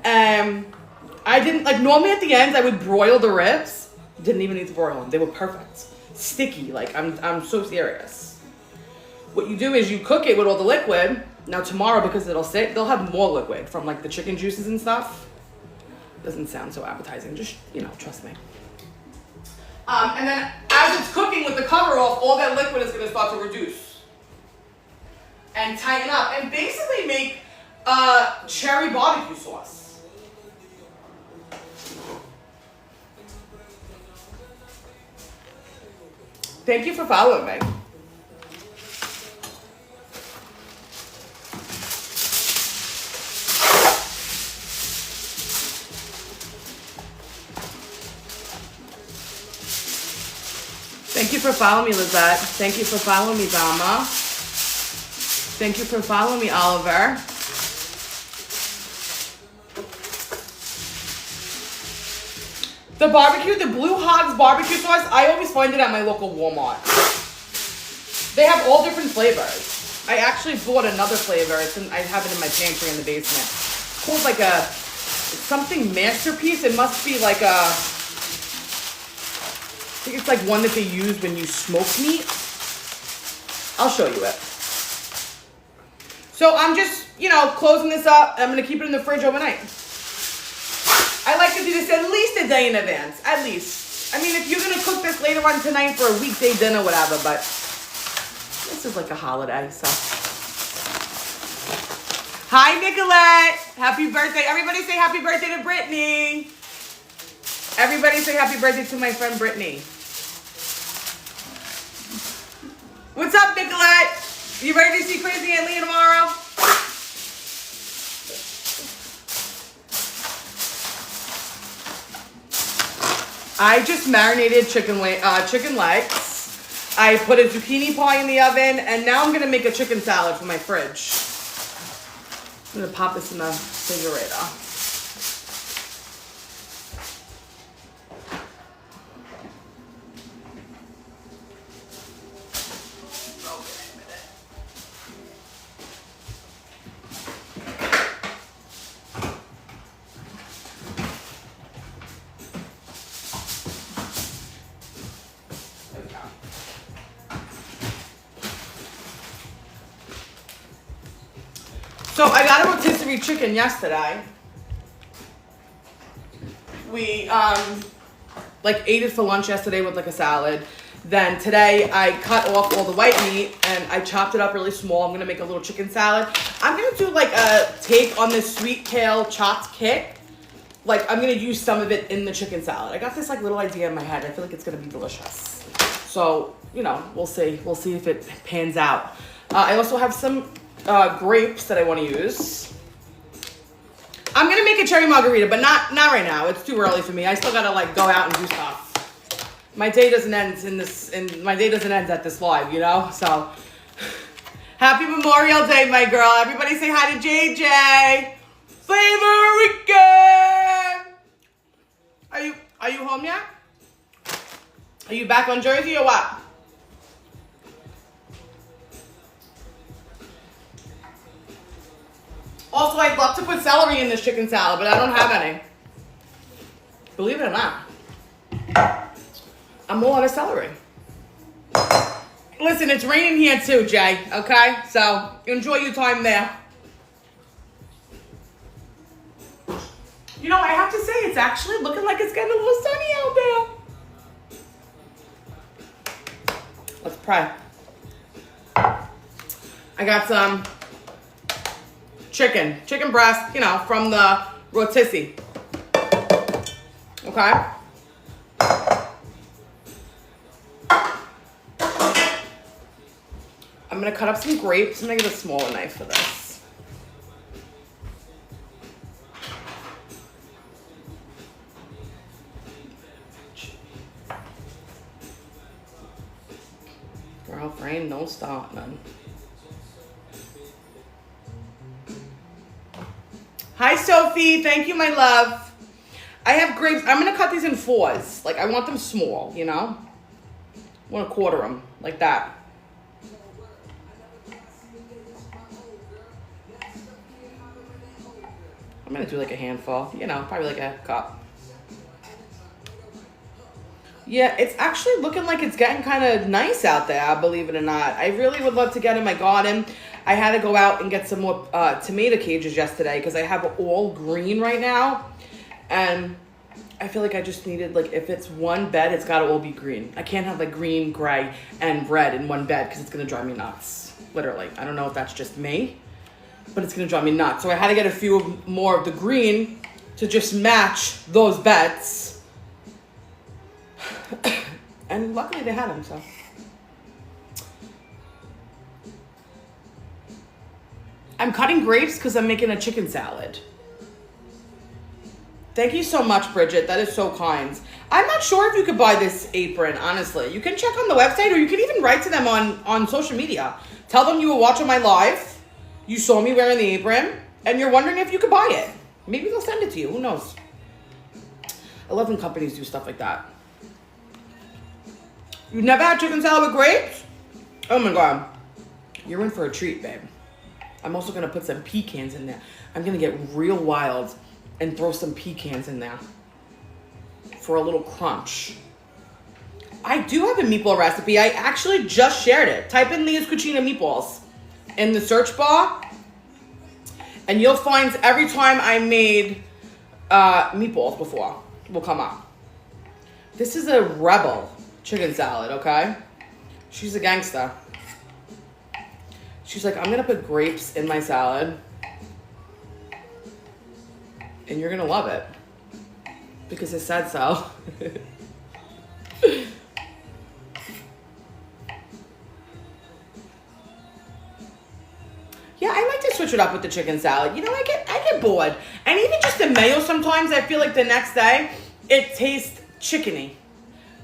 Speaker 1: I didn't, like normally at the end I would broil the ribs. Didn't even need to broil them. They were perfect. Sticky, like I'm so serious. What you do is you cook it with all the liquid. Now tomorrow, because it'll sit, they'll have more liquid from like the chicken juices and stuff. Doesn't sound so appetizing. Just, you know, trust me. And then as it's cooking with the cover off, all that liquid is going to start to reduce and tighten up and basically make cherry barbecue sauce. Thank you for following me. Thank you for following me, Lizette. Thank you for following me, Dama. Thank you for following me, Oliver. The barbecue, the Blue Hogs barbecue sauce, I always find it at my local Walmart. They have all different flavors. I actually bought another flavor. I have it in my pantry in the basement. It's called like something masterpiece. It must be like I think it's like one that they use when you smoke meat. I'll show you it. So I'm just, closing this up. I'm going to keep it in the fridge overnight. I like to do this at least a day in advance. At least. I mean, if you're going to cook this later on tonight for a weekday dinner, whatever, but this is like a holiday, so. Hi, Nicolette. Happy birthday. Everybody say happy birthday to Brittany. Everybody say happy birthday to my friend Brittany. What's up, Nicolette? You ready to see Crazy Aunt Leah tomorrow? I just marinated chicken legs. I put a zucchini pie in the oven, and now I'm gonna make a chicken salad for my fridge. I'm gonna pop this in the refrigerator. So I got a rotisserie chicken yesterday. We ate it for lunch yesterday with like a salad. Then today I cut off all the white meat and I chopped it up really small. I'm gonna make a little chicken salad. I'm gonna do like a take on this sweet kale chopped kick. Like I'm gonna use some of it in the chicken salad. I got this like little idea in my head. I feel like it's gonna be delicious. So, we'll see. We'll see if it pans out. I also have some grapes that I want to use. I'm gonna make a cherry margarita, but not right now. It's too early for me. I still gotta like go out and do stuff. My day doesn't end at this live, So happy Memorial Day, my girl. Everybody say hi to JJ. Flavor weekend. Are you home yet? Are you back on Jersey or what? Also, I'd love to put celery in this chicken salad, but I don't have any. Believe it or not. I'm all out of celery. Listen, it's raining here too, Jay, okay? So, enjoy your time there. I have to say, it's actually looking like it's getting a little sunny out there. Let's pray. I got some chicken breast, from the rotisserie. Okay? I'm gonna cut up some grapes. I'm gonna get a smaller knife for this. Girlfriend, don't start none. Hi, Sophie. Thank you, my love. I have grapes. I'm going to cut these in fours. Like, I want them small, I want to quarter them like that. I'm going to do like a handful, probably like a cup. Yeah, it's actually looking like it's getting kind of nice out there, believe it or not. I really would love to get in my garden. I had to go out and get some more tomato cages yesterday because I have all green right now. And I feel like I just needed, like, if it's one bed, it's got to all be green. I can't have, like, green, gray, and red in one bed because it's going to drive me nuts. Literally. I don't know if that's just me, but it's going to drive me nuts. So I had to get a few more of the green to just match those beds. And luckily they had them, so. I'm cutting grapes because I'm making a chicken salad. Thank you so much, Bridget. That is so kind. I'm not sure if you could buy this apron, honestly. You can check on the website, or you can even write to them on social media. Tell them you were watching my live, you saw me wearing the apron, and you're wondering if you could buy it. Maybe they'll send it to you. Who knows? I love when companies do stuff like that. You've never had chicken salad with grapes? Oh my God. You're in for a treat, babe. I'm also going to put some pecans in there. I'm going to get real wild and throw some pecans in there for a little crunch. I do have a meatball recipe. I actually just shared it. Type in Leah's Cucina meatballs in the search bar, and you'll find every time I made meatballs before will come up. This is a rebel chicken salad, okay? She's a gangster. She's like, I'm gonna put grapes in my salad, and you're gonna love it because I said so. Yeah, I like to switch it up with the chicken salad. You know, I get bored. And even just the mayo sometimes, I feel like the next day, it tastes chickeny.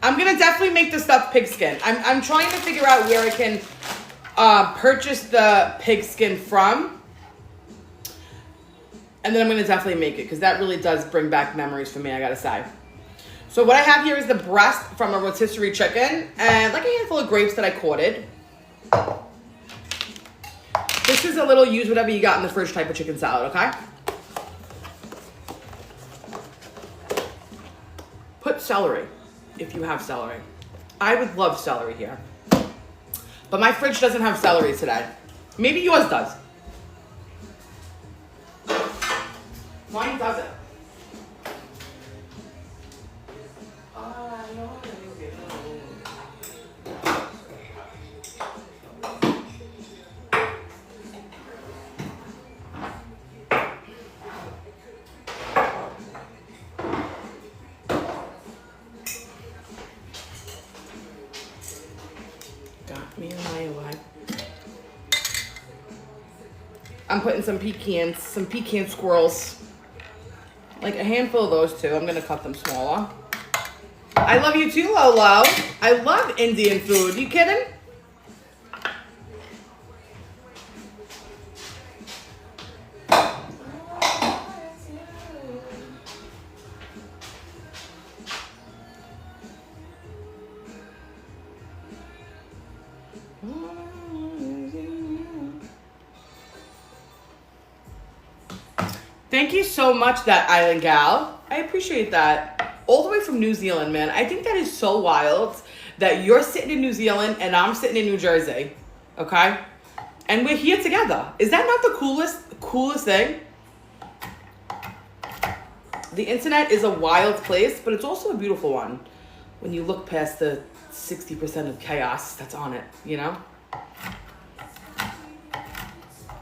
Speaker 1: I'm going to definitely make the stuffed pig skin. I'm trying to figure out where I can purchase the pig skin from. And then I'm going to definitely make it, because that really does bring back memories for me, I got to say. So what I have here is the breast from a rotisserie chicken and like a handful of grapes that I quartered. This is a little use whatever you got in the fridge type of chicken salad, okay? Put celery if you have celery. I would love celery here. But my fridge doesn't have celery today. Maybe yours does. Mine doesn't. I'm putting some pecan squirrels. Like a handful of those too. I'm gonna cut them smaller. I love you too, Lolo. I love Indian food. You kidding? Thank you so much, that island gal. I appreciate that. All the way from New Zealand, man. I think that is so wild that you're sitting in New Zealand and I'm sitting in New Jersey. Okay? And we're here together. Is that not the coolest thing? The internet is a wild place, but it's also a beautiful one when you look past the 60% of chaos that's on it, you know?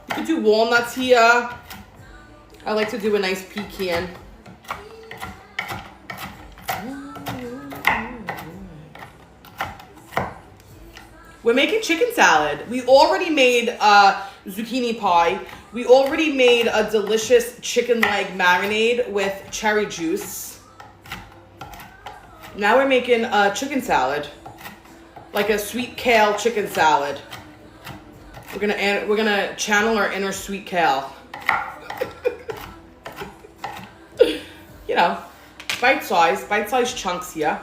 Speaker 1: You could do walnuts here. I like to do a nice pecan. We're making chicken salad. We already made zucchini pie. We already made a delicious chicken leg marinade with cherry juice. Now we're making a chicken salad, like a sweet kale chicken salad. We're gonna channel our inner sweet kale. You know, bite-sized chunks here.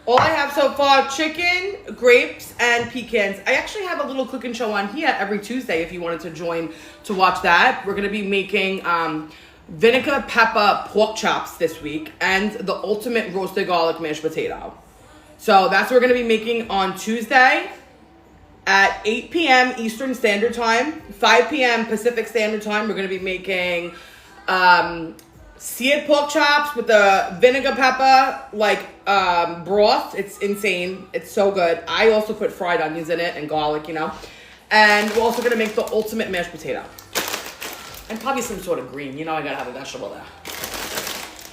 Speaker 1: All I have so far, chicken, grapes, and pecans. I actually have a little cooking show on here every Tuesday if you wanted to join to watch that. We're going to be making vinegar pepper pork chops this week and the ultimate roasted garlic mashed potato. So that's what we're going to be making on Tuesday at 8 p.m. Eastern Standard Time, 5 p.m. Pacific Standard Time. We're going to be making seared pork chops with the vinegar pepper broth. It's insane. It's so good. I also put fried onions in it and garlic, you know. And we're also going to make the ultimate mashed potato. And probably some sort of green. You know I gotta have a vegetable there.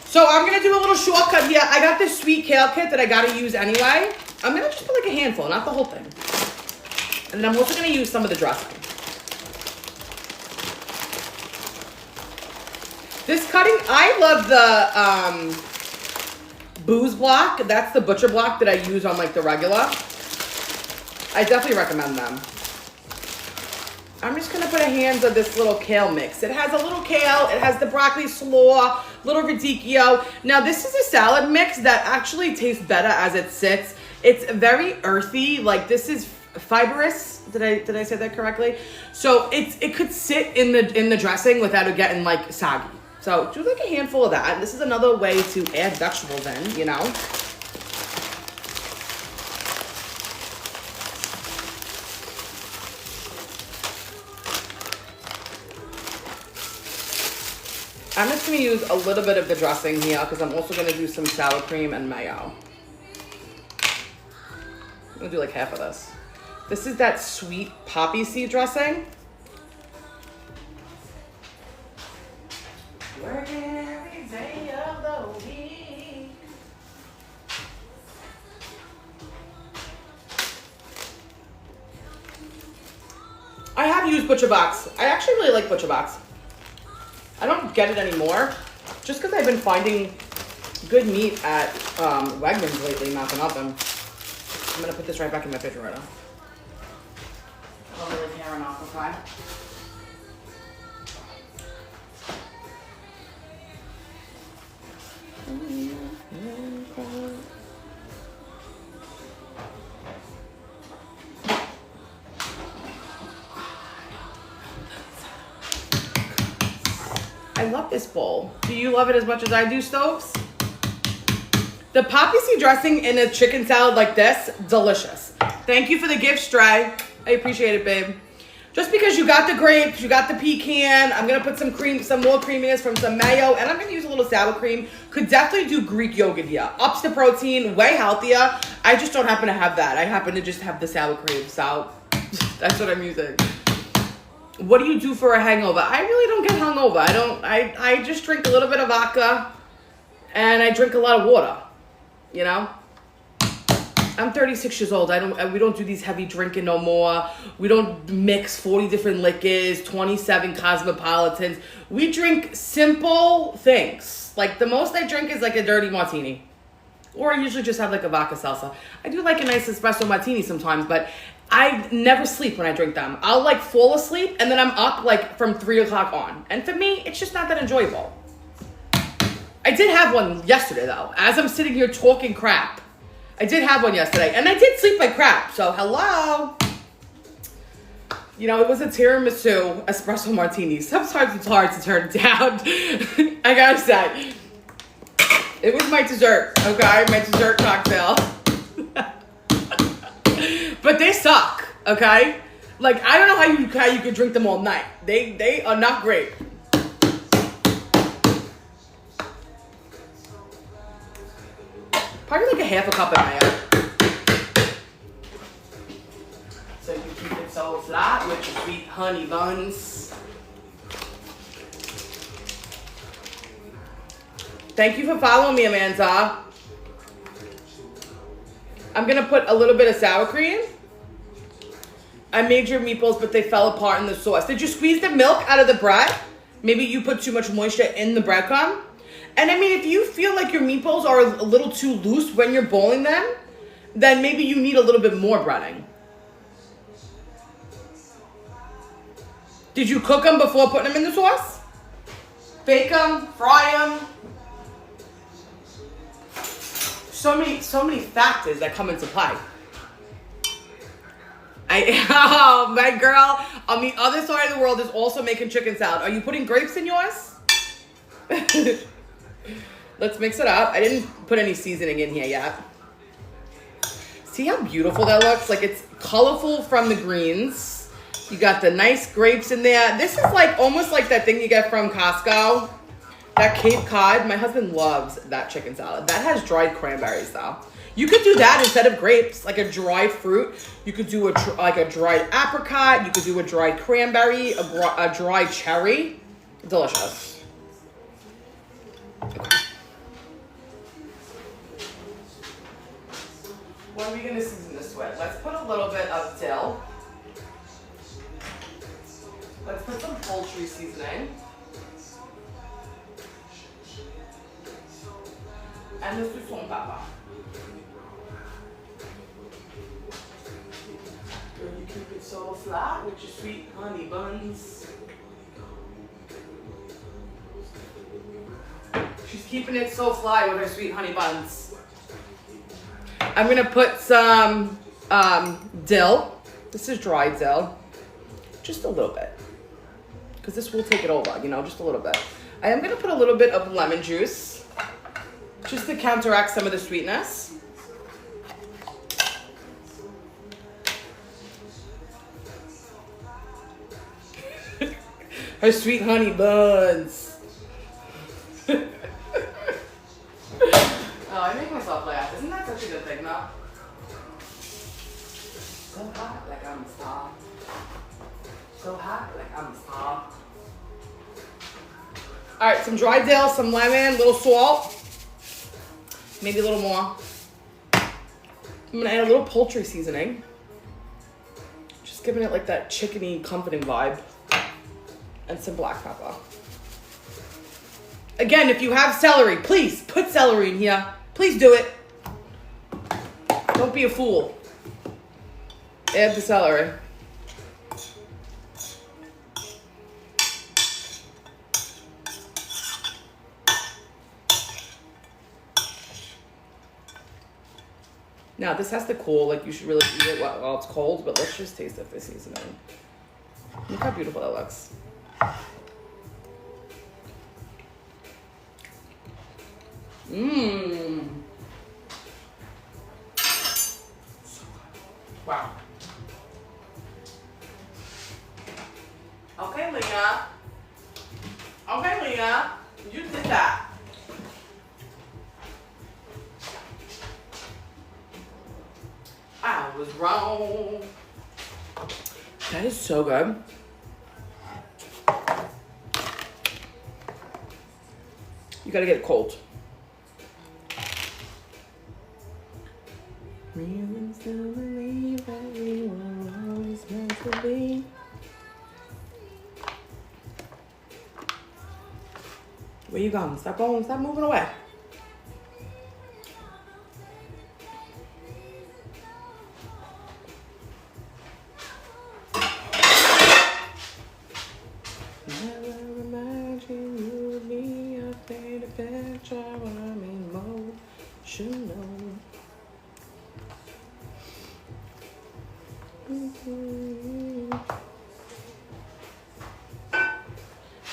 Speaker 1: So I'm gonna do a little shortcut here. I got this sweet kale kit that I gotta use anyway. I'm gonna just put like a handful, not the whole thing. And I'm also gonna use some of the dressing. This cutting, I love the booze block. That's the butcher block that I use on like the regular. I definitely recommend them. I'm just gonna put a hands of this little kale mix. It has a little kale, it has the broccoli slaw, little radicchio. Now this is a salad mix that actually tastes better as it sits. It's very earthy, like this is fibrous. Did I say that correctly? So it could sit in the dressing without it getting like soggy. So do like a handful of that. This is another way to add vegetables in, you know. I'm just going to use a little bit of the dressing here because I'm also going to do some sour cream and mayo. I'm going to do like half of this. This is that sweet poppy seed dressing. Working every day of the week. I have used Butcher Box. I actually really like Butcher Box. I don't get it anymore, just because I've been finding good meat at Wegmans lately, not for nothing. I'm gonna put this right back in my refrigerator. I don't really care enough, okay? I love this bowl. Do you love it as much as I do, Stokes? The poppy seed dressing in a chicken salad like this, delicious. Thank you for the gift, Stray. I appreciate it, babe. Just because you got the grapes, you got the pecan, I'm gonna put some cream, some more creaminess from some mayo, and I'm gonna use a little sour cream. Could definitely do Greek yogurt here. Ups the protein, way healthier. I just don't happen to have that. I happen to just have the sour cream, so that's what I'm using. What do you do for a hangover? I really don't get hungover. I just drink a little bit of vodka and I drink a lot of water, you know? I'm 36 years old. We don't do these heavy drinking no more. We don't mix 40 different liquors, 27 cosmopolitans. We drink simple things. Like the most I drink is like a dirty martini. Or I usually just have like a vodka salsa. I do like a nice espresso martini sometimes, but I never sleep when I drink them. I'll like fall asleep and then I'm up like from 3 o'clock on. And for me, it's just not that enjoyable. I did have one yesterday though. As I'm sitting here talking crap. I did have one yesterday and I did sleep like crap. So hello. You know, it was a tiramisu espresso martini. Sometimes it's hard to turn it down. I gotta say. It was my dessert, okay? My dessert cocktail. But they suck, okay? Like, I don't know how you could drink them all night. They are not great. Probably like a half a cup of mayo. So you keep it so flat with your sweet honey buns. Thank you for following me, Amanda. I'm gonna put a little bit of sour cream. I made your meatballs, but they fell apart in the sauce. Did you squeeze the milk out of the bread? Maybe you put too much moisture in the breadcrumb. And I mean, if you feel like your meatballs are a little too loose when you're boiling them, then maybe you need a little bit more breading. Did you cook them before putting them in the sauce? Bake them, fry them. So many factors that come into play. Oh, my girl on the other side of the world is also making chicken salad. Are you putting grapes in yours? Let's mix it up. I didn't put any seasoning in here yet. See how beautiful that looks? Like it's colorful from the greens. You got the nice grapes in there. This is like almost like that thing you get from Costco. That Cape Cod, my husband loves that chicken salad. That has dried cranberries though. You could do that instead of grapes, like a dried fruit. You could do like a dried apricot. You could do a dried cranberry, a dried cherry. Delicious. Okay. What are we gonna season this with? Let's put a little bit of dill. Let's put some poultry seasoning. And let's do salt and pepper. Girl, you keep it so flat with your sweet honey buns. She's keeping it so fly with her sweet honey buns. I'm gonna put some dill. This is dry dill. Just a little bit. Because this will take it over, you know, just a little bit. I am gonna put a little bit of lemon juice. Just to counteract some of the sweetness. Her sweet honey buns. Oh, I make myself laugh. Isn't that such a good thing, though? So hot, like I'm a star. So hot, like I'm a star. All right, some dry dill, some lemon, a little salt. Maybe a little more. I'm gonna add a little poultry seasoning. Just giving it like that chickeny, comforting vibe. And some black pepper. Again, if you have celery, please put celery in here. Please do it. Don't be a fool. Add the celery. Now, this has to cool, like you should really eat it while it's cold, but let's just taste it for seasoning. Look how beautiful that looks. Mmm. Wow. Okay, Leah. Okay, Leah. You did that. I was wrong. That is so good. You gotta get it cold. Really still believe that we were always meant to be. Where you going? Stop going. Stop moving away.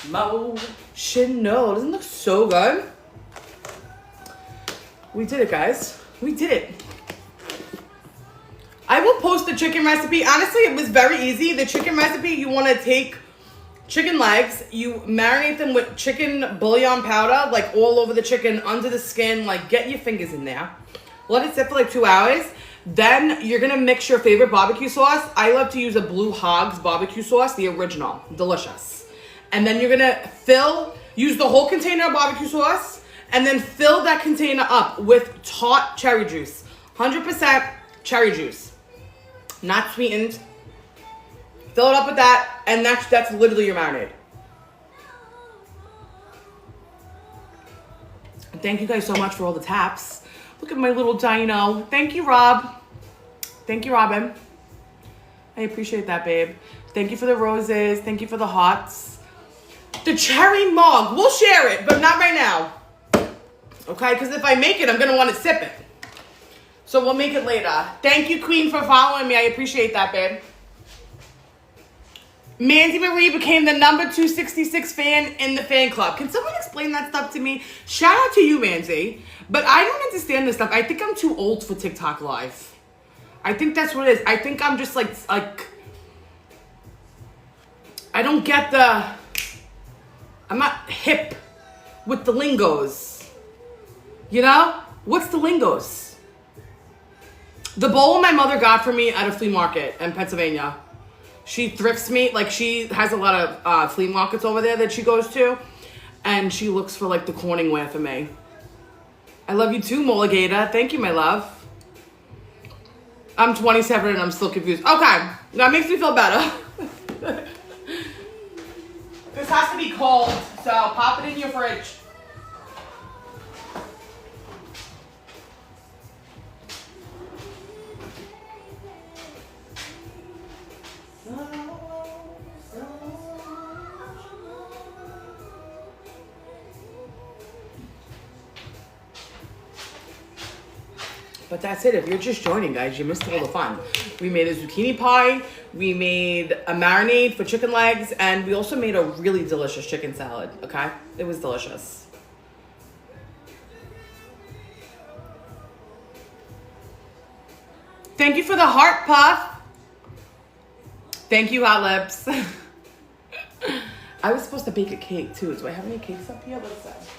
Speaker 1: Emotional. Doesn't it look so good? We did it, guys. We did it. I will post the chicken recipe. Honestly, it was very easy. The chicken recipe, you want to take chicken legs, you marinate them with chicken bouillon powder, like all over the chicken, under the skin, like get your fingers in there. Let it sit for like 2 hours. Then you're gonna mix your favorite barbecue sauce. I love to use a Blue Hogs barbecue sauce, the original, delicious. And then you're gonna use the whole container of barbecue sauce, and then fill that container up with tart cherry juice. 100% cherry juice, not sweetened. Fill it up with that, and that's literally your marinade. Thank you guys so much for all the taps. Look at my little dino. Thank you, Rob. Thank you, Robin. I appreciate that, babe. Thank you for the roses. Thank you for the hearts. The cherry mug. We'll share it, but not right now. Okay? Because if I make it, I'm going to want to sip it. So we'll make it later. Thank you, Queen, for following me. I appreciate that, babe. Mandy Marie became the number 266 fan in the fan club. Can someone explain that stuff to me? Shout out to you, Mandy. But I don't understand this stuff. I think I'm too old for TikTok Live. I think that's what it is. I think I'm just like I don't get I'm not hip with the lingos. You know? What's the lingos? The bowl my mother got for me at a flea market in Pennsylvania. She thrifts me, like she has a lot of flea markets over there that she goes to, and she looks for like the Corning wear for me. I love you too, Molligator. Thank you, my love. I'm 27 and I'm still confused. Okay, that makes me feel better. This has to be cold, so pop it in your fridge. But that's it. If you're just joining, guys, you missed all the fun. We made a zucchini pie. We made a marinade for chicken legs. And we also made a really delicious chicken salad, okay? It was delicious. Thank you for the heart puff. Thank you, Hot Lips. I was supposed to bake a cake, too. Do I have any cakes up here? Let's see.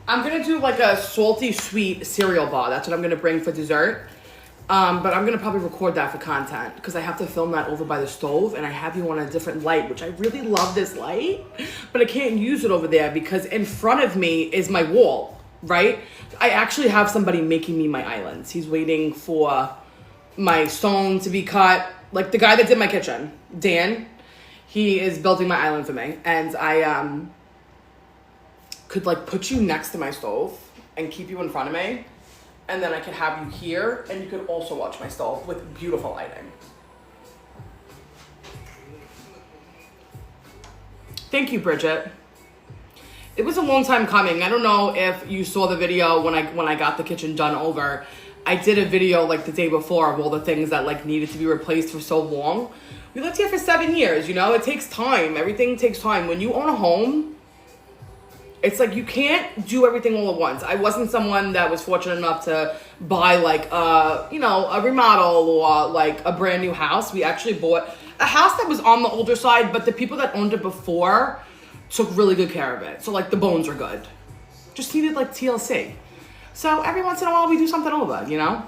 Speaker 1: I'm gonna do like a salty sweet cereal bar. That's what I'm gonna bring for dessert. But I'm gonna probably record that for content because I have to film that over by the stove and I have you on a different light, which I really love this light, but I can't use it over there because in front of me is my wall, right? I actually have somebody making me my islands. He's waiting for my stone to be cut. Like the guy that did my kitchen, Dan, he is building my island for me. And I could like put you next to my stove and keep you in front of me. And then I could have you here and you could also watch my stove with beautiful lighting. Thank you, Bridget. It was a long time coming. I don't know if you saw the video when I got the kitchen done over. I did a video like the day before of all the things that like needed to be replaced for so long. We lived here for 7 years, you know? It takes time. Everything takes time. When you own a home, it's like you can't do everything all at once. I wasn't someone that was fortunate enough to buy like a remodel or like a brand new house. We actually bought a house that was on the older side, but the people that owned it before took really good care of it. So like the bones are good. Just needed like TLC. So every once in a while we do something over, you know?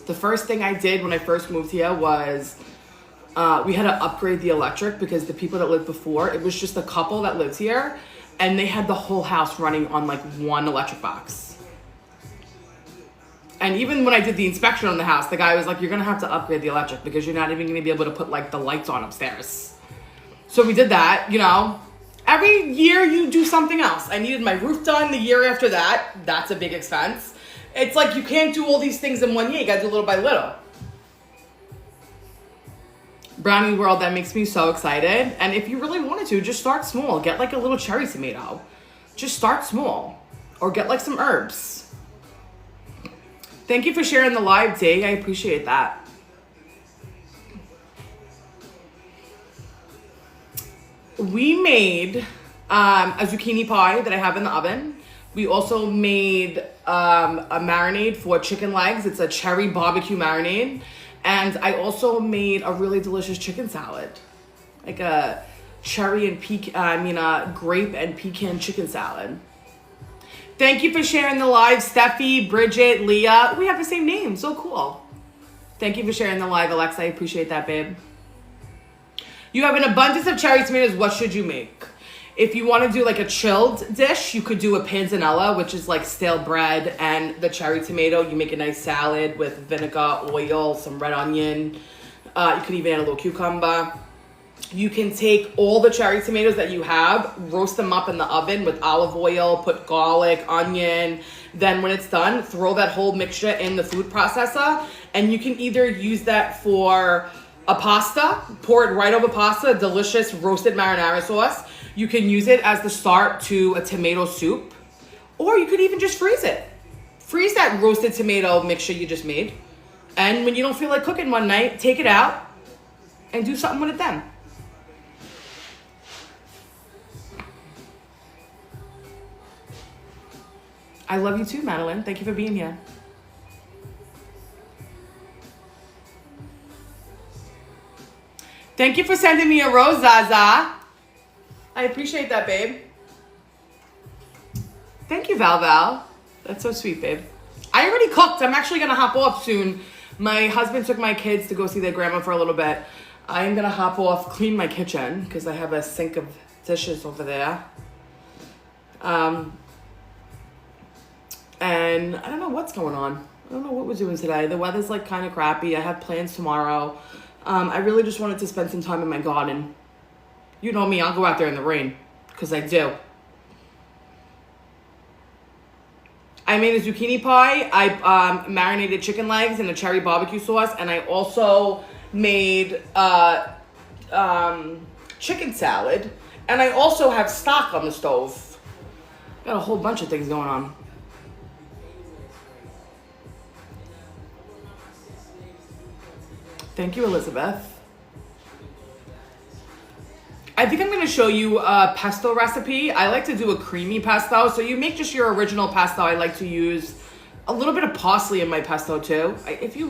Speaker 1: The first thing I did when I first moved here was we had to upgrade the electric because the people that lived before, it was just a couple that lived here. And they had the whole house running on like one electric box. And even when I did the inspection on the house, the guy was like, you're gonna have to upgrade the electric because you're not even gonna be able to put like the lights on upstairs. So we did that, you know. Every year you do something else. I needed my roof done the year after that. That's a big expense. It's like you can't do all these things in 1 year. You gotta do little by little. Brownie World, that makes me so excited. And if you really wanted to, just start small. Get like a little cherry tomato. Just start small. Or get like some herbs. Thank you for sharing the live, Day. I appreciate that. We made a zucchini pie that I have in the oven. We also made a marinade for chicken legs. It's a cherry barbecue marinade. And I also made a really delicious chicken salad, like a cherry and grape and pecan chicken salad. Thank you for sharing the live, Steffi, Bridget, Leah. We have the same name, so cool. Thank you for sharing the live, Alexa. I appreciate that, babe. You have an abundance of cherry tomatoes. What should you make? If you want to do like a chilled dish, you could do a panzanella, which is like stale bread and the cherry tomato. You make a nice salad with vinegar, oil, some red onion. You could even add a little cucumber. You can take all the cherry tomatoes that you have, roast them up in the oven with olive oil, put garlic, onion. Then when it's done, throw that whole mixture in the food processor. And you can either use that for a pasta, pour it right over pasta, delicious roasted marinara sauce. You can use it as the start to a tomato soup, or you could even just freeze it. Freeze that roasted tomato mixture you just made. And when you don't feel like cooking one night, take it out and do something with it then. I love you too, Madeline. Thank you for being here. Thank you for sending me a rose, Zaza. I appreciate that, babe. Thank you, Val. That's so sweet, babe. I already cooked. I'm actually going to hop off soon. My husband took my kids to go see their grandma for a little bit. I'm going to hop off, clean my kitchen, because I have a sink of dishes over there. And I don't know what's going on. I don't know what we're doing today. The weather's like kind of crappy. I have plans tomorrow. I really just wanted to spend some time in my garden. You know me, I'll go out there in the rain, because I do. I made a zucchini pie. I marinated chicken legs in a cherry barbecue sauce, and I also made chicken salad. And I also have stock on the stove. Got a whole bunch of things going on. Thank you, Elizabeth. I think I'm going to show you a pesto recipe. I like to do a creamy pesto. So you make just your original pesto. I like to use a little bit of parsley in my pesto too. If you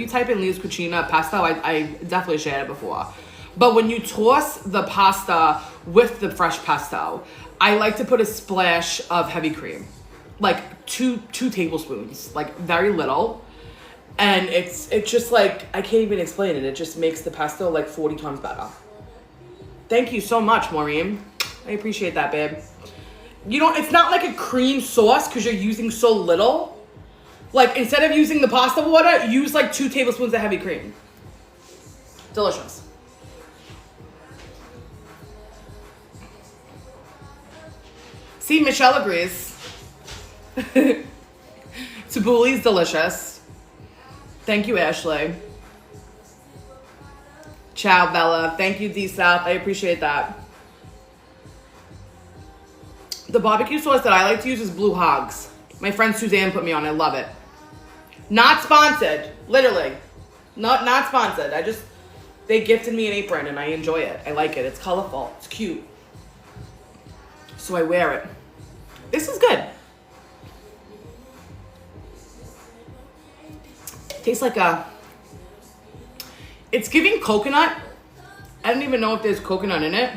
Speaker 1: type in Leo's Cucina pesto, I definitely shared it before. But when you toss the pasta with the fresh pesto, I like to put a splash of heavy cream. Like two tablespoons, like very little. And it's just like, I can't even explain it. It just makes the pesto like 40 times better. Thank you so much, Maureen. I appreciate that, babe. You know, it's not like a cream sauce because you're using so little. Like, instead of using the pasta water, use like 2 tablespoons of heavy cream. Delicious. See, Michelle agrees. Taboulih's delicious. Thank you, Ashley. Ciao, Bella. Thank you, D-South. I appreciate that. The barbecue sauce that I like to use is Blue Hogs. My friend Suzanne put me on. I love it. Not sponsored. Literally. Not sponsored. They gifted me an apron and I enjoy it. I like it. It's colorful. It's cute. So I wear it. This is good. Tastes like it's giving coconut. I don't even know if there's coconut in it.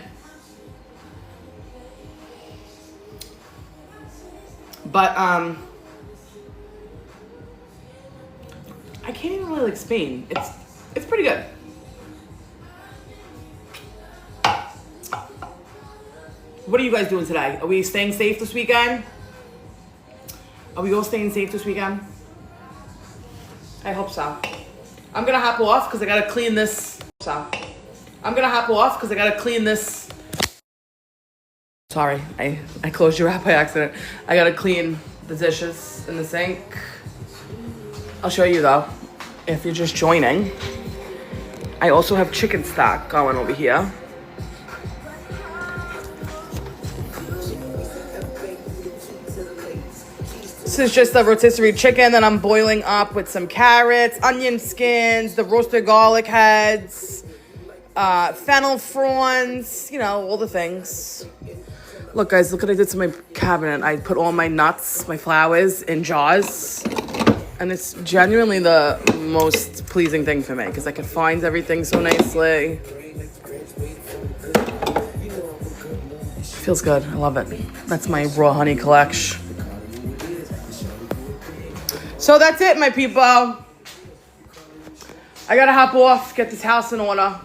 Speaker 1: But I can't even really explain. It's pretty good. What are you guys doing today? Are we staying safe this weekend? Are we all staying safe this weekend? I hope so. I'm gonna hop off because I gotta clean this. Sorry, I closed your app by accident. I gotta clean the dishes in the sink. I'll show you though, if you're just joining. I also have chicken stock going over here. This is just the rotisserie chicken that I'm boiling up with some carrots, onion skins, the roasted garlic heads, fennel fronds, you know, all the things. Look, guys, look what I did to my cabinet. I put all my nuts, my flowers in jars. And it's genuinely the most pleasing thing for me because I can find everything so nicely. Feels good. I love it. That's my raw honey collection. So that's it, my people. I gotta hop off, get this house in order.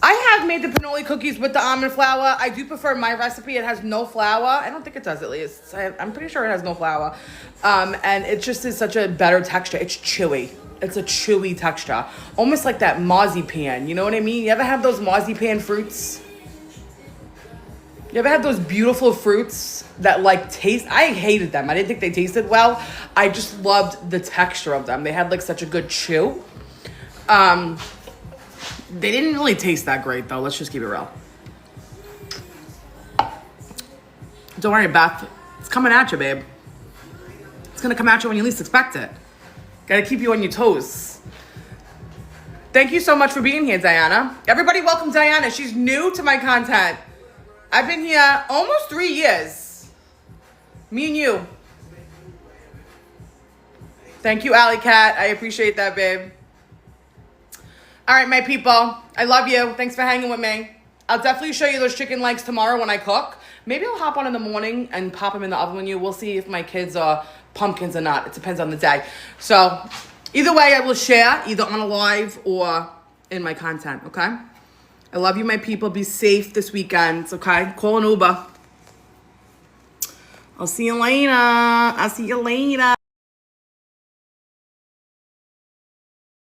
Speaker 1: I have made the cannoli cookies with the almond flour. I do prefer my recipe. It has no flour. I don't think it does, at least. I'm pretty sure it has no flour. And it just is such a better texture. It's chewy. It's a chewy texture. Almost like that marzipan. You know what I mean? You ever have those marzipan fruits? You ever had those beautiful fruits that like taste? I hated them. I didn't think they tasted well. I just loved the texture of them. They had like such a good chew. They didn't really taste that great though. Let's just keep it real. Don't worry, Beth. It's coming at you, babe. It's gonna come at you when you least expect it. Gotta keep you on your toes. Thank you so much for being here, Diana. Everybody welcome Diana. She's new to my content. I've been here almost 3 years. Me and you. Thank you, Alley Cat. I appreciate that, babe. All right, my people. I love you. Thanks for hanging with me. I'll definitely show you those chicken legs tomorrow when I cook. Maybe I'll hop on in the morning and pop them in the oven with you. We'll see if my kids are pumpkins or not. It depends on the day. So either way, I will share either on a live or in my content, okay? I love you, my people. Be safe this weekend, okay? Call an Uber. I'll see you later.